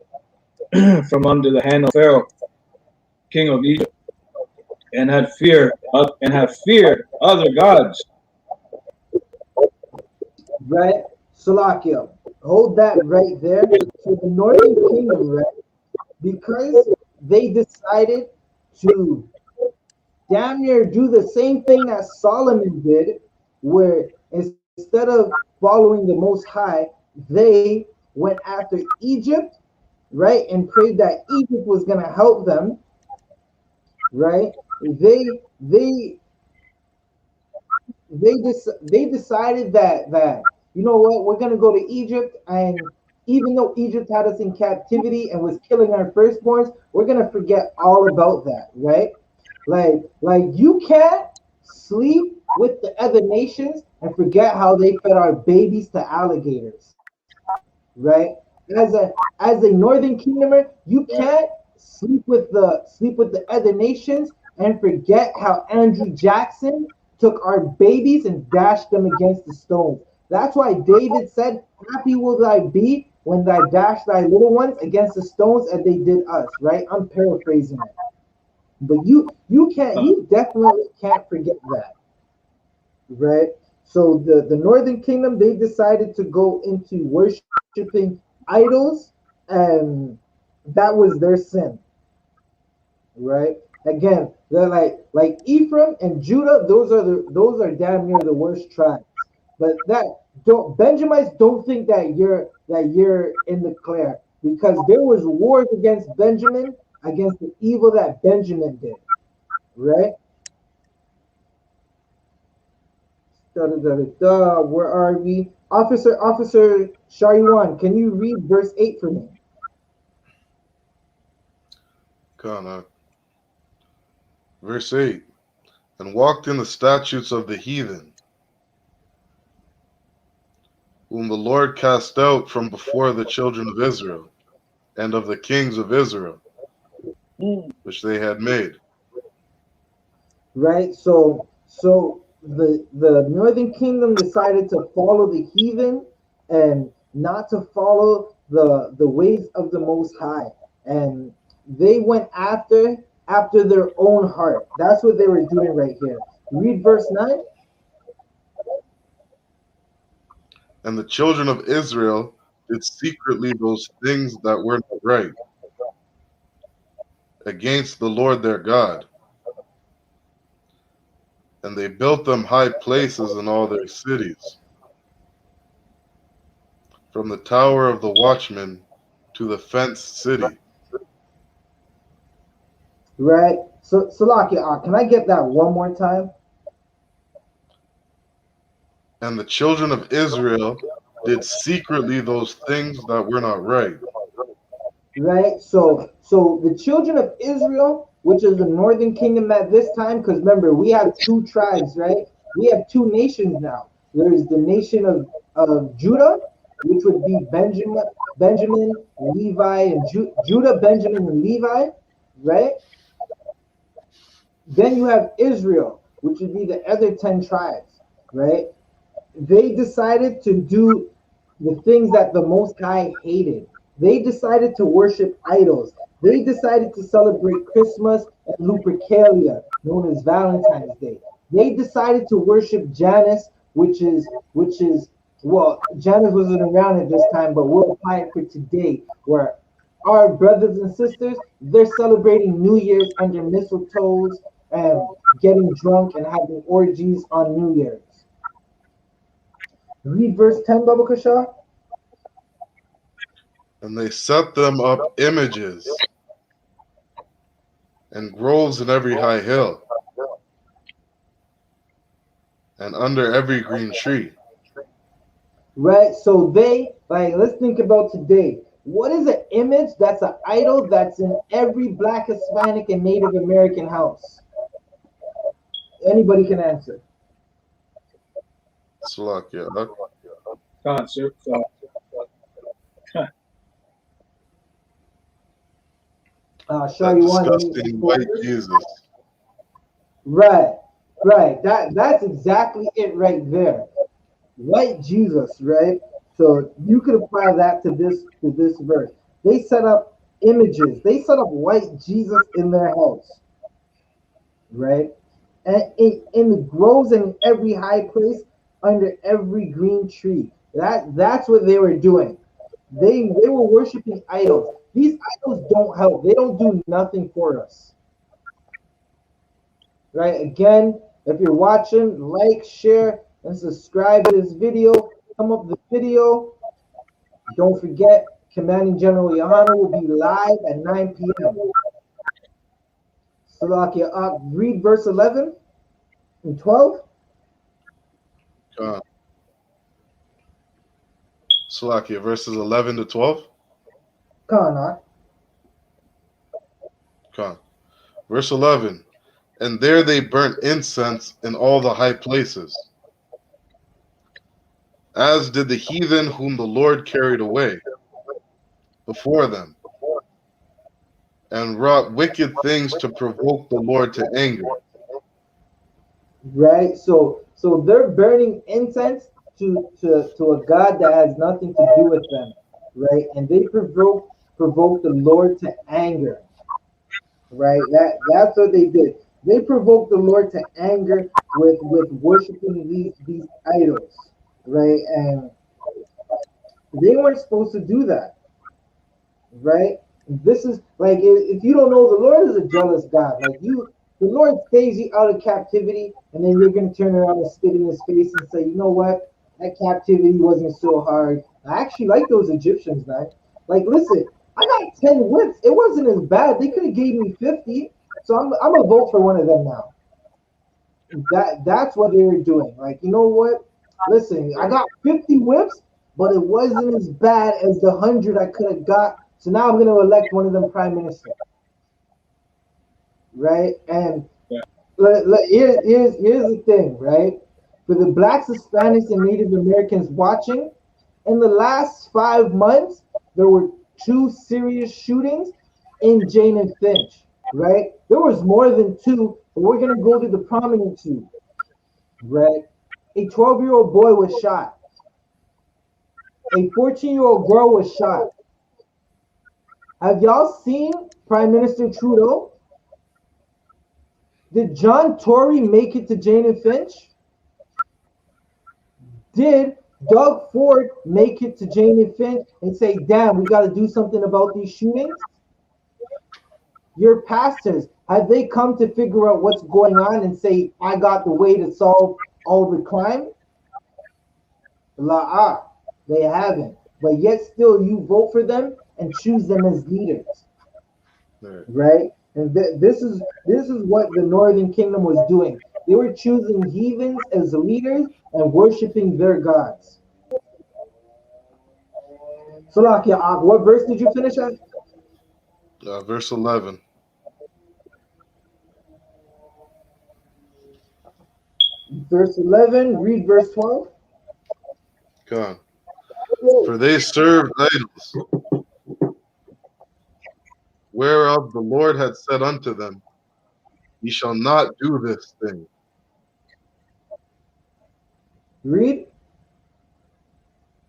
[SPEAKER 6] from under the hand of Pharaoh, king of Egypt, and had feared other gods.
[SPEAKER 4] Right. Salakia. Hold that right there. So the northern kingdom, right? Because they decided to damn near do the same thing that Solomon did, where instead of following the Most High, they went after Egypt, right, and prayed that Egypt was going to help them, right? They decided that you know what, we're going to go to Egypt, and even though Egypt had us in captivity and was killing our firstborns, we're going to forget all about that, right? Like you can't sleep with the other nations and forget how they fed our babies to alligators, right? As a northern kingdomer, you can't sleep with the other nations and forget how Andrew Jackson took our babies and dashed them against the stones. That's why David said, "Happy will thy be when thou dash thy little ones against the stones as they did us." Right? I'm paraphrasing it. But you definitely can't forget that, right? So the Northern Kingdom, they decided to go into worshiping idols, and that was their sin, right? Again, they're like Ephraim and Judah. Those are damn near the worst tribes. But that don't Benjamites don't think that you're in the clear, because there was wars against Benjamin, against the evil that Benjamin did, right? Da, da, da, da, da. Where are we? Officer Shariwan, can you read verse 8 for me?
[SPEAKER 5] Kana. Verse 8. And walked in the statutes of the heathen, whom the Lord cast out from before the children of Israel, and of the kings of Israel, which they had made.
[SPEAKER 4] Right? So the northern kingdom decided to follow the heathen and not to follow the ways of the Most High, and they went after their own heart. That's what they were doing right here. Read verse 9.
[SPEAKER 5] And the children of Israel did secretly those things that were not right against the Lord their God. And they built them high places in all their cities, from the tower of the watchman to the fenced city.
[SPEAKER 4] Right? So Salakia, can I get that one more time?
[SPEAKER 5] And the children of Israel did secretly those things that were not right.
[SPEAKER 4] Right? So the children of Israel, which is the northern kingdom at this time, because remember, we have two tribes, right? We have two nations now. There's the nation of Judah, which would be Benjamin, Levi, and Judah, Benjamin, and Levi, right? Then you have Israel, which would be the other 10 tribes, right? They decided to do the things that the Most High hated. They decided to worship idols. They decided to celebrate Christmas and Lupercalia, known as Valentine's Day. They decided to worship Janus, which is well, Janus wasn't around at this time, but we'll apply it for today, where our brothers and sisters, they're celebrating New Year's under mistletoes and getting drunk and having orgies on New Year's. Read verse 10, Baba Kasha.
[SPEAKER 5] And they set them up images and groves in every high hill and under every green tree.
[SPEAKER 4] Right? So they, like, let's think about today. What is an image that's an idol that's in every black, Hispanic, and Native American house? Anybody can answer.
[SPEAKER 5] Salakia.
[SPEAKER 6] God, sir.
[SPEAKER 4] Shaw,
[SPEAKER 5] That
[SPEAKER 4] you want any
[SPEAKER 5] disgusting white
[SPEAKER 4] pointers?
[SPEAKER 5] Jesus.
[SPEAKER 4] Right, right. That's exactly it right there. White Jesus, right? So you could apply that to this verse. They set up images. They set up white Jesus in their house, right? And in the groves and in every high place, under every green tree. That's what they were doing. They were worshiping idols. These idols don't help. They don't do nothing for us. Right? Again, if you're watching, like, share, and subscribe to this video. Thumb up the video. Don't forget, Commanding General YAHANNA will be live at 9 p.m. Salakia, read verse 11 and 12.
[SPEAKER 5] Salakia, verses 11 to 12.
[SPEAKER 4] Kana.
[SPEAKER 5] Verse 11. And there they burnt incense in all the high places, as did the heathen whom the Lord carried away before them, and wrought wicked things to provoke the Lord to anger.
[SPEAKER 4] Right? So they're burning incense to a God that has nothing to do with them, right? And they provoke the Lord to anger. Right? That's what they did. They provoked the Lord to anger with worshiping these idols, right? And they weren't supposed to do that, right? This is like, if you don't know, the Lord is a jealous God. Like, the Lord saves you out of captivity, and then you're gonna turn around and spit in his face and say, you know what? That captivity wasn't so hard. I actually like those Egyptians, man. Like, listen, I got 10 whips. It wasn't as bad. They could have gave me 50. So I'm gonna vote for one of them now. That's what they were doing. Like, you know what? Listen, I got 50 whips, but it wasn't as bad as the 100 I could have got. So now I'm gonna elect one of them prime minister, right? And
[SPEAKER 6] Yeah.
[SPEAKER 4] here's the thing, right? For the blacks, Hispanics, and Native Americans watching, in the last 5 months, there were 2 serious shootings in Jane and Finch, right? There was more than 2, but we're gonna go to the prominent 2, right? A 12-year-old boy was shot. A 14-year-old girl was shot. Have y'all seen Prime Minister Trudeau? Did John Tory make it to Jane and Finch? Did Doug Ford make it to Jane and Finch and say, damn, we got to do something about these shootings? Your pastors, have they come to figure out what's going on and say, I got the way to solve all the crime? They haven't. But yet still you vote for them and choose them as leaders. Right? And this is what the Northern Kingdom was doing. They were choosing heathens as leaders and worshiping their gods. Salakia, what verse did you finish at?
[SPEAKER 5] Verse 11.
[SPEAKER 4] Verse 11, read verse 12.
[SPEAKER 5] For they served idols, whereof the Lord had said unto them, Ye shall not do this thing.
[SPEAKER 4] Read.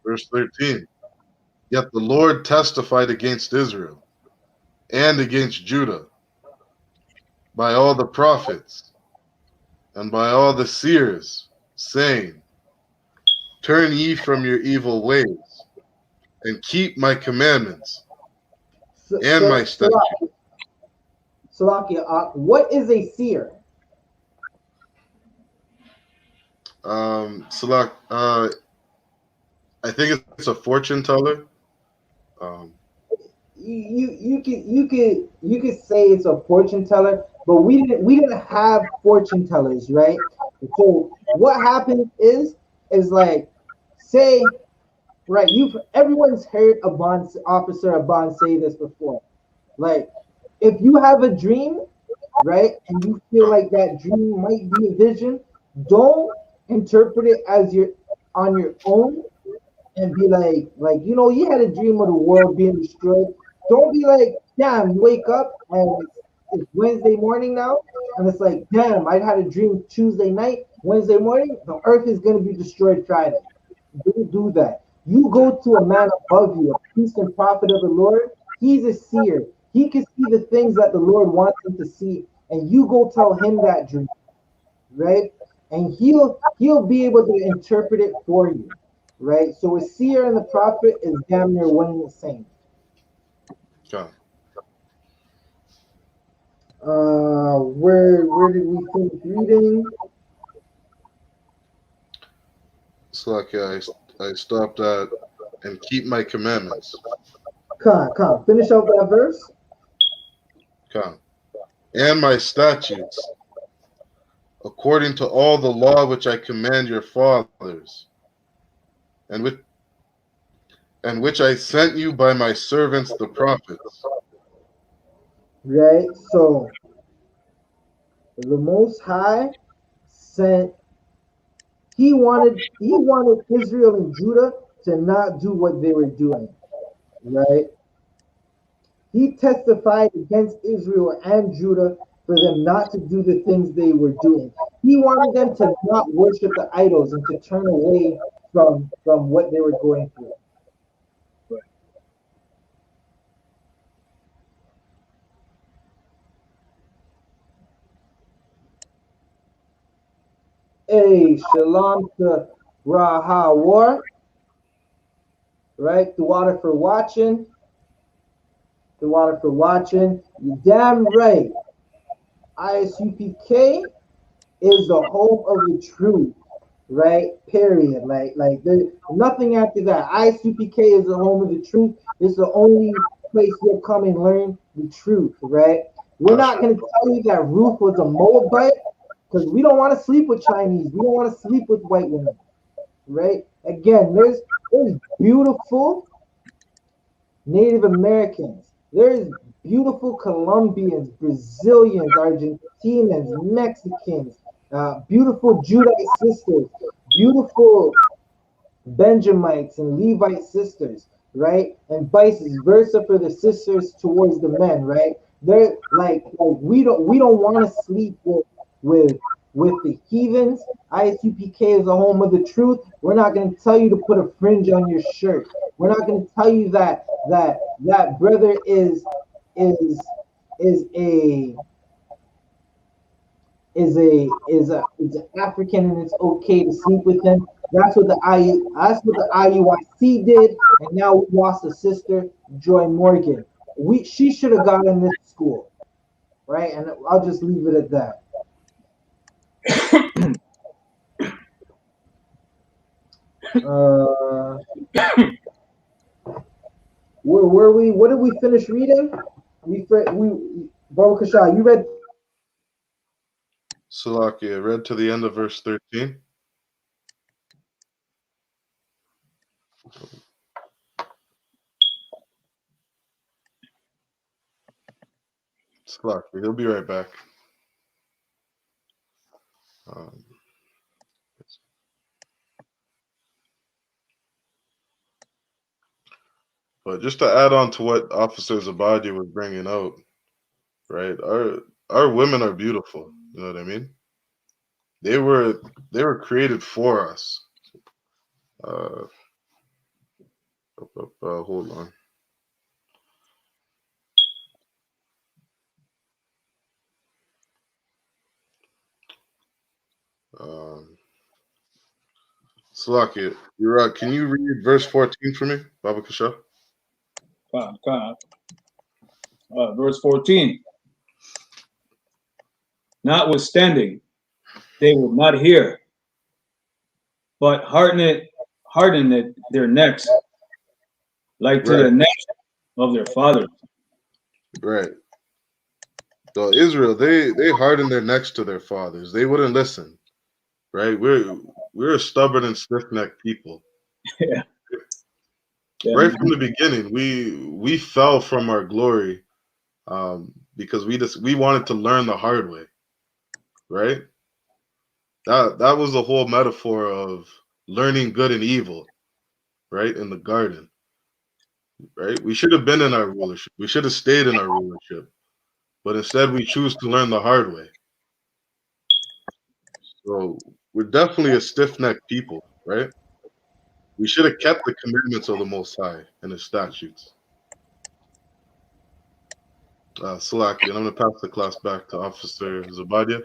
[SPEAKER 5] Verse 13. Yet the Lord testified against Israel and against Judah by all the prophets and by all the seers, saying, Turn ye from your evil ways and keep my commandments. and my statutes.
[SPEAKER 4] Salakia, what is a seer?
[SPEAKER 5] Salak, I think it's a fortune teller.
[SPEAKER 4] You could say it's a fortune teller, but we didn't have fortune tellers, right? So what happened is like, say, right, everyone's heard a bond officer, a bond say this before. Like, if you have a dream, right, and you feel like that dream might be a vision, don't interpret it as your on your own and be like, you had a dream of the world being destroyed. Don't be like, damn, you wake up and it's Wednesday morning now, and it's like, damn, I had a dream Tuesday night, Wednesday morning, the earth is gonna be destroyed Friday. Don't do that. You go to a man above you, a priest and prophet of the Lord. He's a seer. He can see the things that the Lord wants him to see, and you go tell him that dream, right? And he'll be able to interpret it for you, right? So a seer and the prophet is damn near one and the same.
[SPEAKER 5] Okay.
[SPEAKER 4] Where did we finish reading?
[SPEAKER 5] Salak, I stopped at and keep my commandments.
[SPEAKER 4] Come, finish out that verse.
[SPEAKER 5] Okay. And my statutes, according to all the law which I command your fathers, and which I sent you by my servants the prophets.
[SPEAKER 4] Right. So the Most High sent. He wanted Israel and Judah to not do what they were doing, right? He testified against Israel and Judah for them not to do the things they were doing. He wanted them to not worship the idols and to turn away from what they were going through. Hey, shalom to Raha War, right? The water for watching. The water for watching. You damn right. I.S.U.P.K is the home of the truth, right? Period. Like there's nothing after that. I.S.U.P.K is the home of the truth. It's the only place you'll come and learn the truth, right? We're not gonna tell you that Ruth was a Moabite because we don't want to sleep with Chinese. We don't want to sleep with white women, right? Again, there's beautiful Native Americans. There's beautiful Colombians, Brazilians, Argentinians, Mexicans, beautiful Judite sisters, beautiful Benjamites and Levite sisters, right? And vice versa for the sisters towards the men, right? They're like we don't want to sleep with with the heathens. I.S.U.P.K is the home of the truth. We're not going to tell you to put a fringe on your shirt. We're not going to tell you that brother is is a is an African and it's okay to sleep with them. That's what the IUIC did, and now we lost a sister, Joy Morgan. She should have gone in this school, right? And I'll just leave it at that. Uh, where we? What did we finish reading? Baba Kasha, you read.
[SPEAKER 5] Salakia, read to the end of verse 13. Salakia, he'll be right back. But just to add on to what Officer Zabadi was bringing out, right? Our women are beautiful. You know what I mean? They were created for us. Hold on. Salakia, can you read verse 14 for me, Baba Kasha?
[SPEAKER 6] Come. verse 14. Notwithstanding, they would not hear, but hardened their necks, like to
[SPEAKER 5] Right,
[SPEAKER 6] the necks of their fathers.
[SPEAKER 5] right. So Israel, they hardened their necks to their fathers. They wouldn't listen. Right? We're a stubborn and stiff-necked people.
[SPEAKER 6] Yeah.
[SPEAKER 5] Right from the beginning, we fell from our glory because we wanted to learn the hard way. Right? That was the whole metaphor of learning good and evil. Right, in the garden. Right? We should have been in our rulership. We should have stayed in our rulership. But instead, we choose to learn the hard way. So we're definitely a stiff-necked people, right? We should have kept the commandments of the Most High and His statutes. Salaki, and I'm going to pass the class back to Officer Zabadia.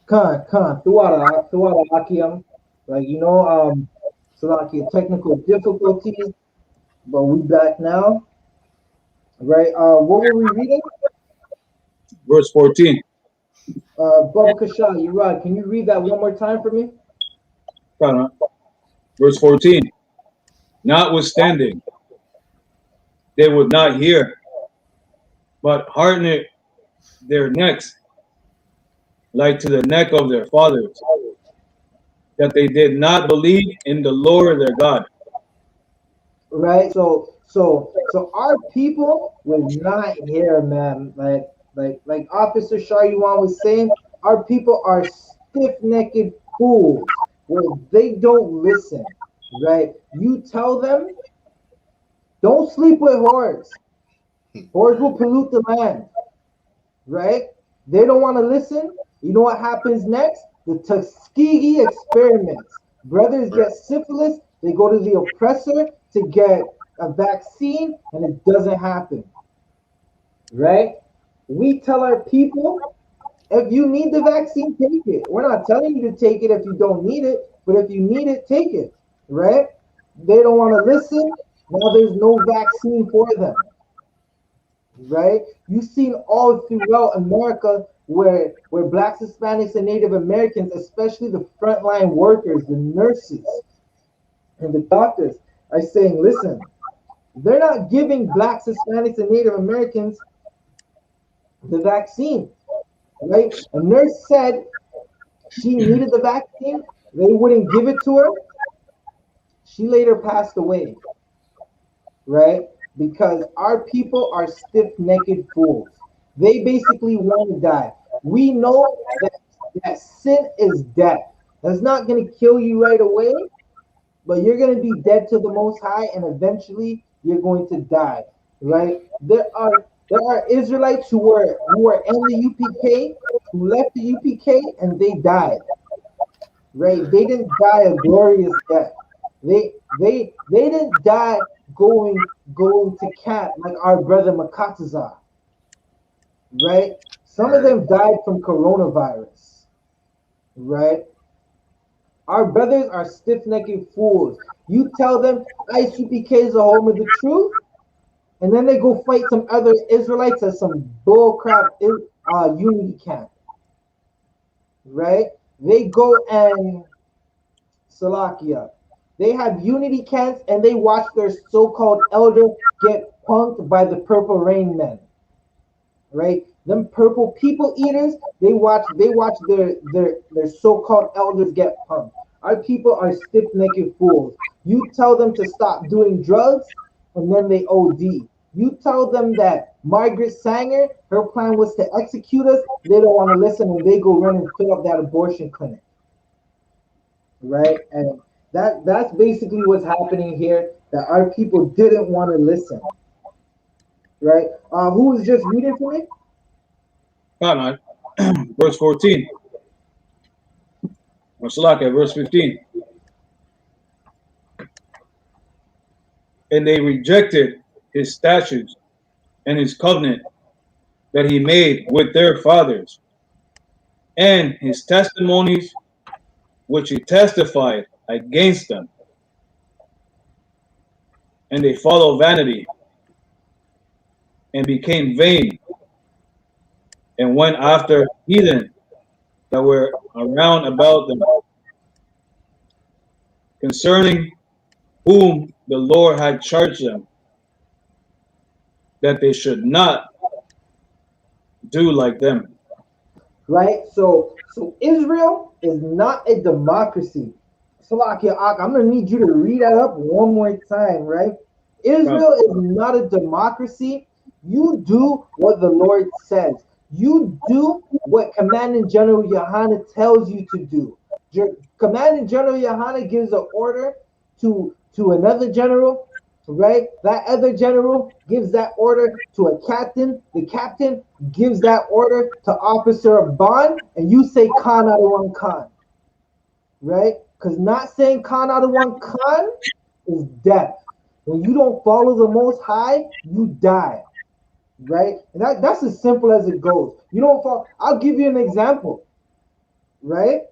[SPEAKER 4] Khan, Thuara, Akiam. Like, Salaki, technical difficulties, but we back now. Right? What were we reading?
[SPEAKER 6] Verse 14.
[SPEAKER 4] Baba Kasha, Urad, can you read that one more time for me?
[SPEAKER 6] Verse 14. Notwithstanding, they would not hear, but hardened their necks, like to the neck of their fathers, that they did not believe in the Lord their God.
[SPEAKER 4] Right? So our people was not here, man. Like Officer Shayuan was saying, our people are stiff-necked fools where they don't listen. Right? You tell them, don't sleep with whores. Whores will pollute the land. Right? They don't want to listen. You know what happens next? The Tuskegee experiments. Brothers get syphilis, they go to the oppressor to get a vaccine, and it doesn't happen. Right? We tell our people, if you need the vaccine, take it. We're not telling you to take it if you don't need it, but if you need it, take it. Right? They don't want to listen. Now there's no vaccine for them. Right? You've seen all throughout America where blacks, Hispanics, and Native Americans, especially the frontline workers, the nurses, and the doctors, are saying, listen, they're not giving blacks, Hispanics, and Native Americans the vaccine. Right? A nurse said she needed the vaccine. They wouldn't give it to her. She later passed away. Right? Because our people are stiff-necked fools. They basically want to die. We know that sin is death. That's not going to kill you right away, but you're going to be dead to the Most High, and eventually you're going to die. Right? There are Israelites who were in the UPK, who left the UPK, and they died. Right? They didn't die a glorious death. They didn't die going to camp like our brother Makatazar. Right? Some of them died from coronavirus. Right? Our brothers are stiff-necked fools. You tell them I.S.U.P.K is the home of the truth, and then they go fight some other Israelites at some bullcrap unity camp. Right? They go and Salakia. They have unity camps and they watch their so-called elder get punked by the purple rain men. Right? Them purple people eaters, they watch their so-called elders get punked. Our people are stiff-necked fools. You tell them to stop doing drugs and then they OD. You tell them that Margaret Sanger, her plan was to execute us, they don't want to listen and they go run and fill up that abortion clinic. Right? And that's basically what's happening here, that our people didn't want to listen. Right? Who was just reading for me?
[SPEAKER 6] Verse 14. Or Salaka, verse 15. And they rejected his statutes and his covenant that he made with their fathers, and his testimonies which he testified against them. And they follow vanity, and became vain, and went after heathen that were around about them, concerning whom the Lord had charged them, that they should not do like them.
[SPEAKER 4] Right? So Israel is not a democracy. Salakia, I'm gonna need you to read that up one more time, right? Israel is not a democracy. You do what the Lord says. You do what Commanding General YAHANNA tells you to do. Commanding General YAHANNA gives an order to another general, right? That other general gives that order to a captain. The captain gives that order to officer of bond, and you say Khan out of one Khan, right? Because not saying Khan out of one Khan is death. When you don't follow the Most High, you die, right? And that's as simple as it goes. You don't follow. I'll give you an example, right?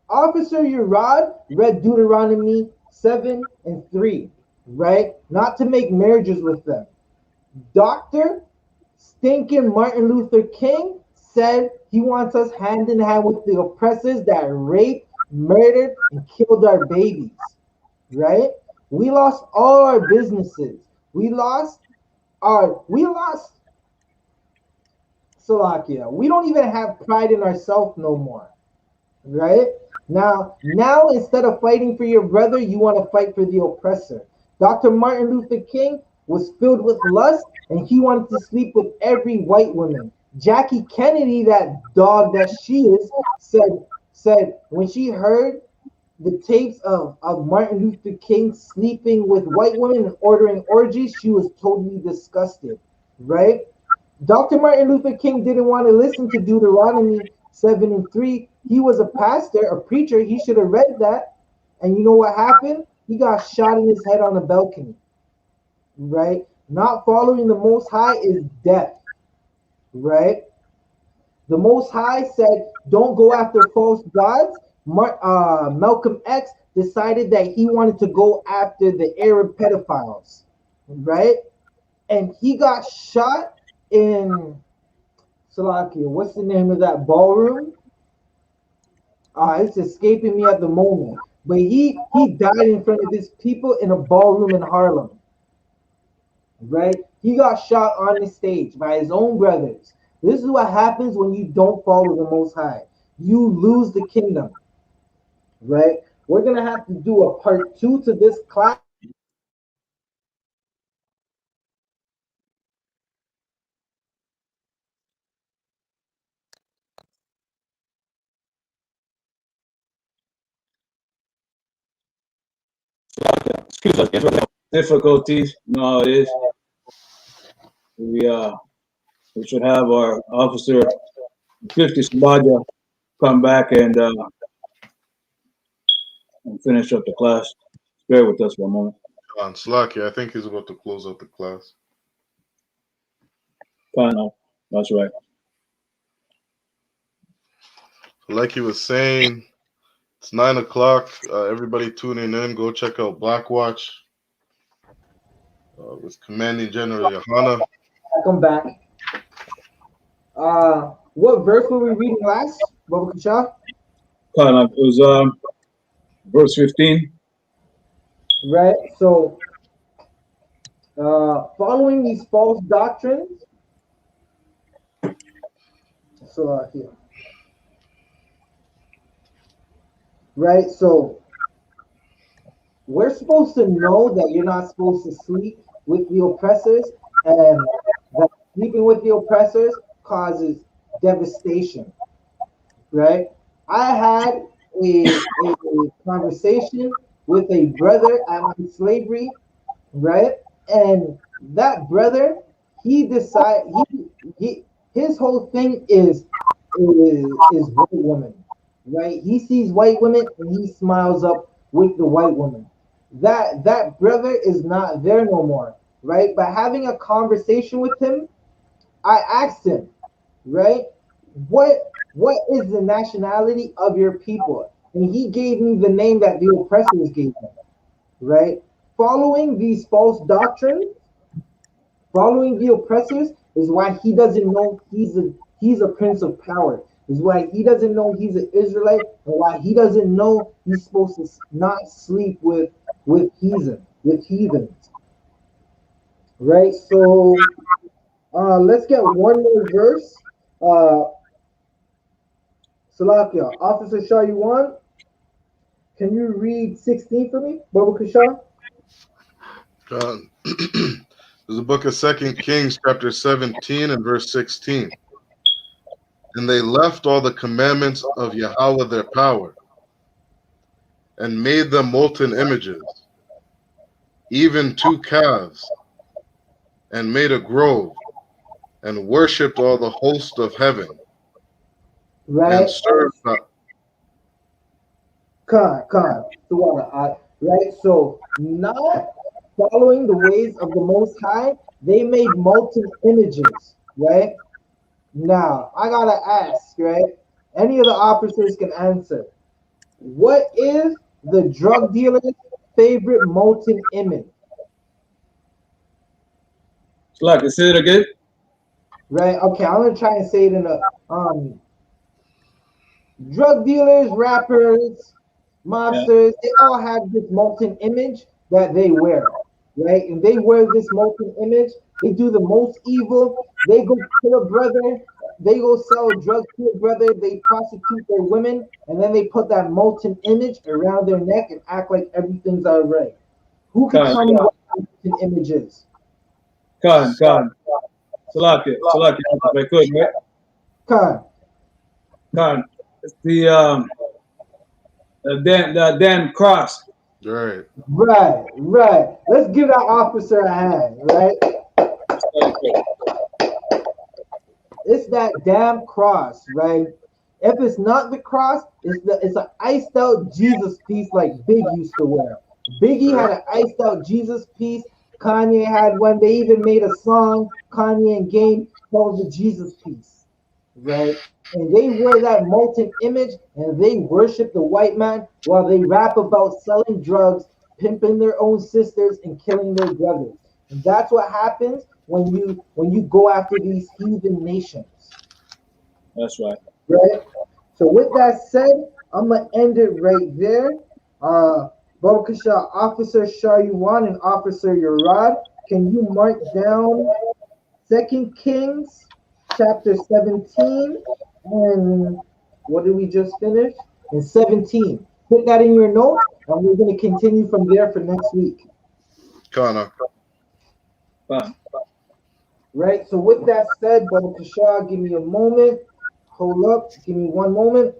[SPEAKER 4] Officer Urad read Deuteronomy 7 and 3, right? Not to make marriages with them. Dr. Stinking Martin Luther King said he wants us hand in hand with the oppressors that raped, murdered, and killed our babies, right? We lost all our businesses. We lost Salakia. We don't even have pride in ourselves no more, right? Now instead of fighting for your brother, you want to fight for the oppressor. Dr. Martin Luther King was filled with lust and he wanted to sleep with every white woman. Jackie Kennedy, that dog that she is, said when she heard the tapes of Martin Luther King sleeping with white women and ordering orgies, she was totally disgusted, right? Dr. Martin Luther King didn't want to listen to Deuteronomy 7 and 3. He was a pastor, a preacher. He should have read that. And you know what happened? He got shot in his head on a balcony, right? Not following the Most High is death, right? The Most High said, don't go after false gods. Malcolm X decided that he wanted to go after the Arab pedophiles, right? And he got shot in Salakia. What's the name of that ballroom? It's escaping me at the moment. But he died in front of his people in a ballroom in Harlem, right? He got shot on the stage by his own brothers. This is what happens when you don't follow the Most High. You lose the kingdom, right? We're going to have to do a part 2 to this class.
[SPEAKER 6] Excuse us, difficulties. You know how it is. We should have our officer 50 Sabaja come back and finish up the class. Bear with us for a moment.
[SPEAKER 5] On Slacky, I think he's about to close out the class.
[SPEAKER 6] Fine, no, that's right.
[SPEAKER 5] Like he was saying, it's 9 o'clock. Everybody tuning in, go check out Black Watch with Commanding General YAHANNA.
[SPEAKER 4] Come back. What verse were we reading last, Baba Kasha?
[SPEAKER 6] It was verse 15.
[SPEAKER 4] Right. So, following these false doctrines. So here. Right. So we're supposed to know that you're not supposed to sleep with the oppressors, and that sleeping with the oppressors causes devastation. Right. I had a conversation with a brother at my slavery, right? And that brother, he decided he his whole thing is white women, right? He sees white women and he smiles up with the white woman. That brother is not there no more, right? By having a conversation with him, I asked him, right, what is the nationality of your people? And he gave me the name that the oppressors gave him, right? Following these false doctrines, Following the oppressors is why he doesn't know he's a prince of power. Is why he doesn't know he's an Israelite, and why he doesn't know he's supposed to not sleep with heathens. Right? So let's get one more verse. Salakia, Officer Shah, you want? Can you read 16 for me, Baba Kashar?
[SPEAKER 5] There's a book of 2 Kings, chapter 17 and verse 16. And they left all the commandments of Yahweh their power, and made them molten images, even 2 calves, and made a grove, and worshipped all the host of heaven,
[SPEAKER 4] Right?
[SPEAKER 5] and served
[SPEAKER 4] Right? So, not following the ways of the Most High, they made molten images, right? Now, I gotta ask, right? Any of the officers can answer. What is the drug dealer's favorite molten image?
[SPEAKER 6] Like, say it again.
[SPEAKER 4] Right? Okay, I'm gonna try and say it in a drug dealers, rappers,
[SPEAKER 6] Yeah.
[SPEAKER 4] mobsters, they all have this molten image that they wear, right? And they wear this molten image. They do the most evil. They go kill a brother. They go sell drugs to a brother. They prostitute their women, and then they put that molten image around their neck and act like everything's all right. Who can tell me what molten image is?
[SPEAKER 6] Khan. Salakia, if I could, right? Khan. It's the damn cross.
[SPEAKER 5] Right.
[SPEAKER 4] Right. Let's give that officer a hand, right? It's that damn cross, right? If it's not the cross, it's an iced out Jesus piece like Big used to wear. Biggie had an iced out Jesus piece. Kanye had one. They even made a song, Kanye and Game, called the Jesus piece, right? And they wear that molten image and they worship the white man while they rap about selling drugs, pimping their own sisters, and killing their brothers. And that's what happens when you go after these heathen nations.
[SPEAKER 6] That's right.
[SPEAKER 4] Right? So with that said, I'm gonna end it right there. Baba Kasha, Officer Shayuwan and Officer Urad, can you mark down 2 Kings chapter 17 and what did we just finish? And 17. Put that in your notes, and we're going to continue from there for next week.
[SPEAKER 5] Kana.
[SPEAKER 4] Right. So with that said, Baba Kasha, give me a moment. Hold up. Give me one moment.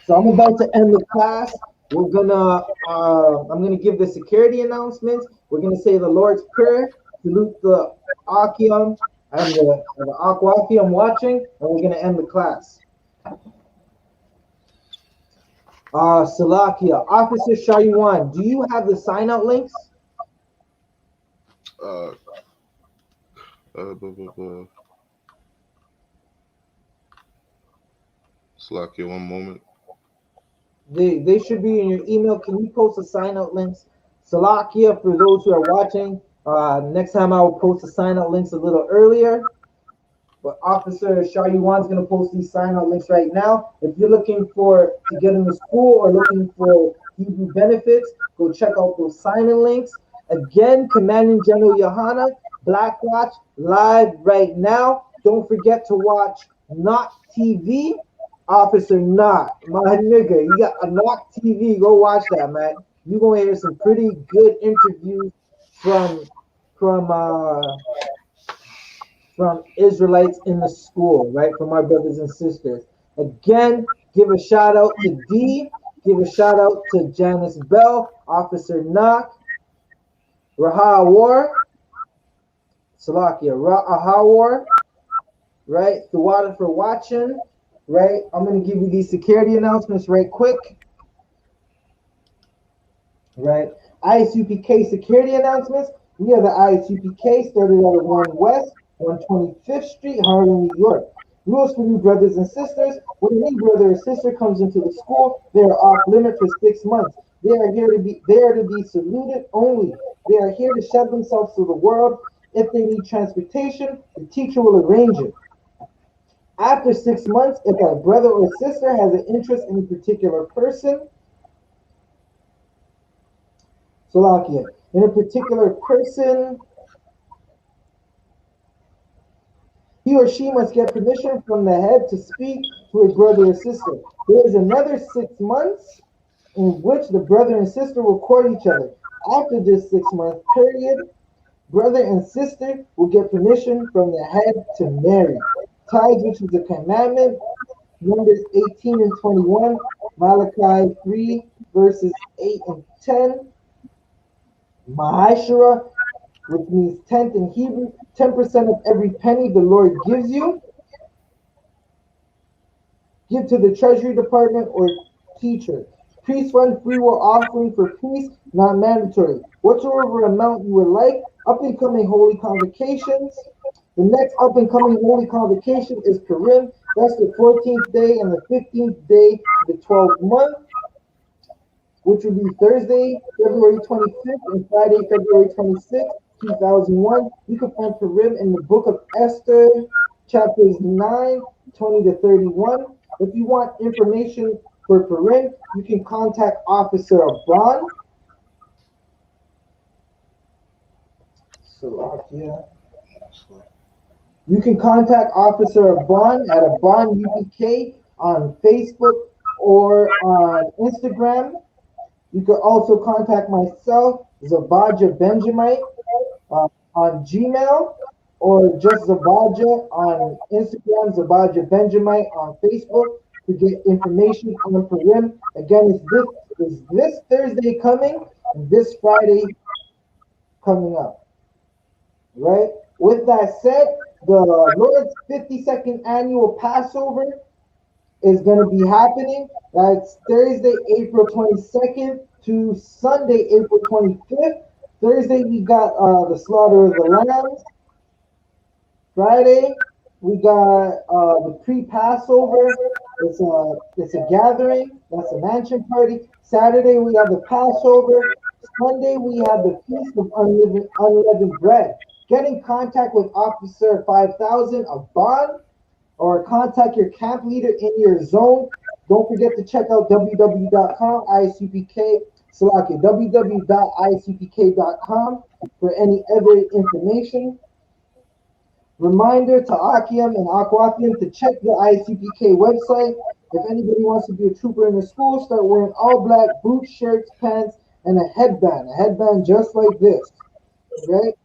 [SPEAKER 4] So I'm about to end the class. I'm gonna give the security announcements. We're gonna say the Lord's Prayer, salute the Akim and the Akwaki I'm watching, and we're gonna end the class. Salakia, Officer Shayuwan, do you have the sign out links?
[SPEAKER 5] Salakia, one moment.
[SPEAKER 4] They should be in your email. Can you post the sign out links? Salakia, for those who are watching, next time I will post the sign out links a little earlier. But Officer Shayuwan's going to post these sign out links right now. If you're looking to get into school or looking for Hebrew benefits, go check out those sign-in links. Again, Commanding General YAHANNA, Black Watch, live right now. Don't forget to watch Not TV. Officer Not, my nigga, you got a Knock TV. Go watch that, man. You're gonna hear some pretty good interviews from Israelites in the school, right? From our brothers and sisters. Again, give a shout out to D. Give a shout out to Janice Bell, Officer Knock, Raha War, Salakia, Raha War, right? Thawada for watching. Right, I'm going to give you these security announcements right quick. Right, I.S.U.P.K security announcements. We have the I.S.U.P.K started out of 1 West, 125th Street, Harlem, New York. Rules for you brothers and sisters. When a new brother or sister comes into the school, they are off limit for 6 months. They are to be saluted only. They are here to shed themselves to the world. If they need transportation, the teacher will arrange it. After 6 months, if a brother or sister has an interest in a particular person, Salakia, in a particular person, he or she must get permission from the head to speak to a brother or sister. There is another 6 months in which the brother and sister will court each other. After this 6 month period, brother and sister will get permission from the head to marry. Tithes, which is a commandment, Numbers 18 and 21, Malachi 3, verses 8 and 10, Ma'ashara, which means tenth in Hebrew, 10% of every penny the Lord gives you. Give to the Treasury Department or teacher. Priest fund free will offering for priests, not mandatory. Whatsoever amount you would like, up and coming holy convocations. The next up and coming holy convocation is Purim. That's the 14th day and the 15th day of the 12th month, which will be Thursday, February 25th and Friday, February 26th, 2001. You can find Purim in the book of Esther, chapters 9, 20 to 31. If you want information for Purim, you can contact Officer Abban. You can contact Officer Abban at Abban UPK on Facebook or on Instagram. You can also contact myself, Zabaja Benjamite, on Gmail, or just Zabaja on Instagram, Zabaja Benjamite on Facebook to get information on Purim. Again, it's this Thursday coming and this Friday coming up. Right? With that said, the Lord's 52nd annual Passover is going to be happening. That's Thursday, April 22nd to Sunday, April 25th. Thursday, we got the slaughter of the lambs. Friday, we got the pre-Passover. It's a gathering. That's a mansion party. Saturday, we have the Passover. Sunday, we have the Feast of Unleavened Bread. Get in contact with Officer 5000 of Bond, or contact your camp leader in your zone. Don't forget to check out www.isupk, www.isupk.com for any other information. Reminder to Akiam and Aquafium to check the I.S.U.P.K website. If anybody wants to be a trooper in the school, start wearing all black boots, shirts, pants, and a headband just like this, right?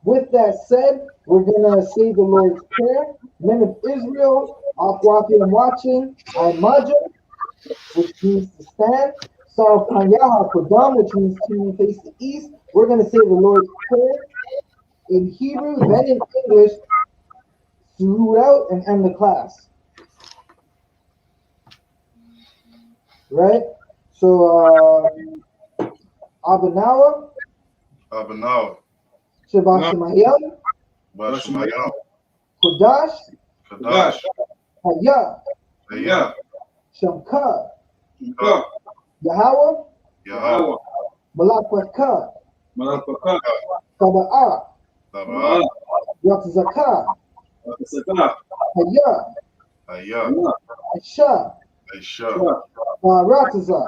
[SPEAKER 4] With that said, we're gonna say the Lord's Prayer. Men of Israel, Aquafium watching, I-Maja, which means to stand. Sarv Panyaha Kodam, which means to face the east. We're gonna say the Lord's Prayer in Hebrew, then in English, throughout and end the class. Right? So, Abanawa, Shabbat Shemayim, Kodash, Haya, Shamka, Yahweh, Malakaka, Taba'ah, Yatzaka, Haya, Aisha, Rataza,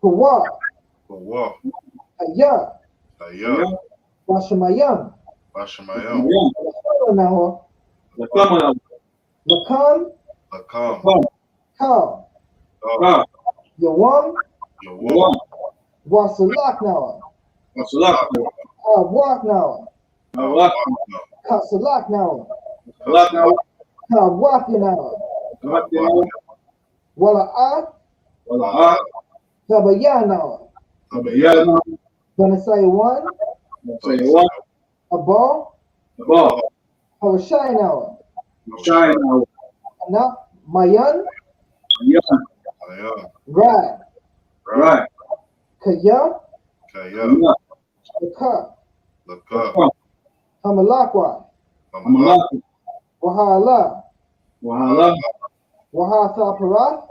[SPEAKER 4] Kawa, Haya, Washamayam, Lakam, Kal, Yawam, Wasalak Nawa, Walk Nawa, Kasalak Nawa, Kawak Nawa, Wala'ah, Tabayan Nawa, gonna say one, Abal, Hawashai Nawa, Na, Mayan, Right, Kaya, Laka, Hamalakwa, Wahala, Wahatha Parath,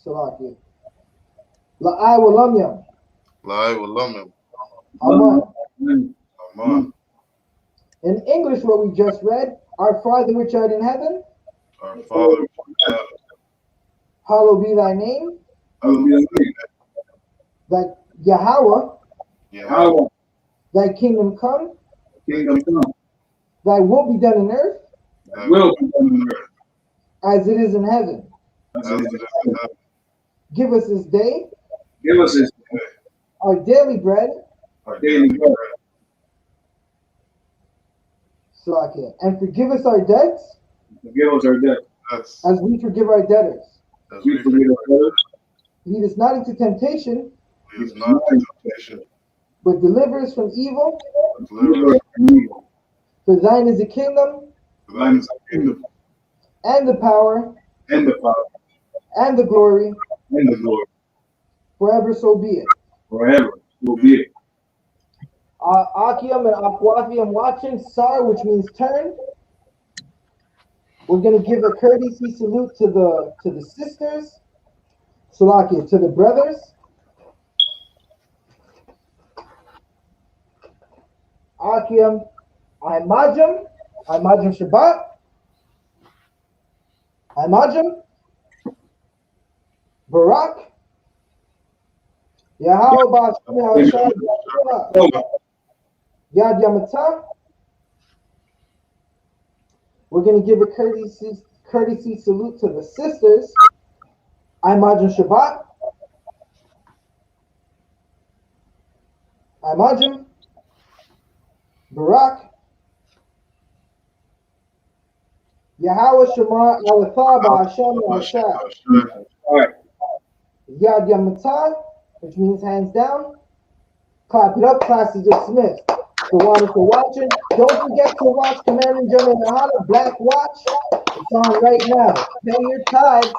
[SPEAKER 4] Salaki. La'ai wa lam yam.
[SPEAKER 5] Lai Walamim.
[SPEAKER 4] Aman.
[SPEAKER 5] Aman.
[SPEAKER 4] In English, what we just read, our Father which art in heaven,
[SPEAKER 5] Our Father, which art in heaven,
[SPEAKER 4] hallowed be thy name.
[SPEAKER 5] hallowed be thy name.
[SPEAKER 4] Thy Yahweh,
[SPEAKER 5] Yahweh,
[SPEAKER 4] thy kingdom come,
[SPEAKER 6] Kingdom come.
[SPEAKER 4] thy will be done in earth
[SPEAKER 5] thy
[SPEAKER 6] Will be done on earth
[SPEAKER 4] as it is in heaven.
[SPEAKER 6] as
[SPEAKER 5] as
[SPEAKER 6] it
[SPEAKER 5] it
[SPEAKER 6] is
[SPEAKER 5] is
[SPEAKER 6] in
[SPEAKER 5] in
[SPEAKER 6] heaven.
[SPEAKER 5] heaven.
[SPEAKER 4] Give us this day
[SPEAKER 6] Give us this
[SPEAKER 4] our daily bread,
[SPEAKER 5] Our
[SPEAKER 6] daily
[SPEAKER 5] daily
[SPEAKER 6] bread.
[SPEAKER 5] bread.
[SPEAKER 4] Salakia, and forgive us our debts
[SPEAKER 6] Forgive us our debt.
[SPEAKER 5] That's
[SPEAKER 4] as we forgive our debtors.
[SPEAKER 5] as
[SPEAKER 6] We
[SPEAKER 5] we
[SPEAKER 6] forgive
[SPEAKER 5] forgive
[SPEAKER 6] our debtors.
[SPEAKER 4] Lead us not into temptation,
[SPEAKER 5] Lead us not into temptation,
[SPEAKER 4] but deliver us from evil.
[SPEAKER 5] but
[SPEAKER 6] Deliver
[SPEAKER 5] deliver us
[SPEAKER 6] us from evil.
[SPEAKER 4] For thine is the kingdom
[SPEAKER 5] from thine is the kingdom
[SPEAKER 4] and the power
[SPEAKER 6] And the power
[SPEAKER 4] and the glory
[SPEAKER 6] and the glory
[SPEAKER 4] forever, so be it.
[SPEAKER 6] forever. So be it.
[SPEAKER 4] Akiam and Akwafi, I'm watching. Sar, which means turn. We're gonna give a courtesy salute to the sisters. Salakia, to the brothers. Akiam, Imajam Shabbat. Imajam, Barak, Yahweh Ba'ashem Hashad, Yad Yamatah. We're gonna give a courtesy salute to the sisters. Imajam Shabbat. Imajam, Barak, Yahweh Shema Alatha Ba'ashem Hashad,
[SPEAKER 6] All right.
[SPEAKER 4] Yad Yamatah, which means hands down. Clap it up, class is dismissed. So wanted for watching. Don't forget to watch Commanding General YAHANNA Black Watch. It's on right now. Pay your tithes.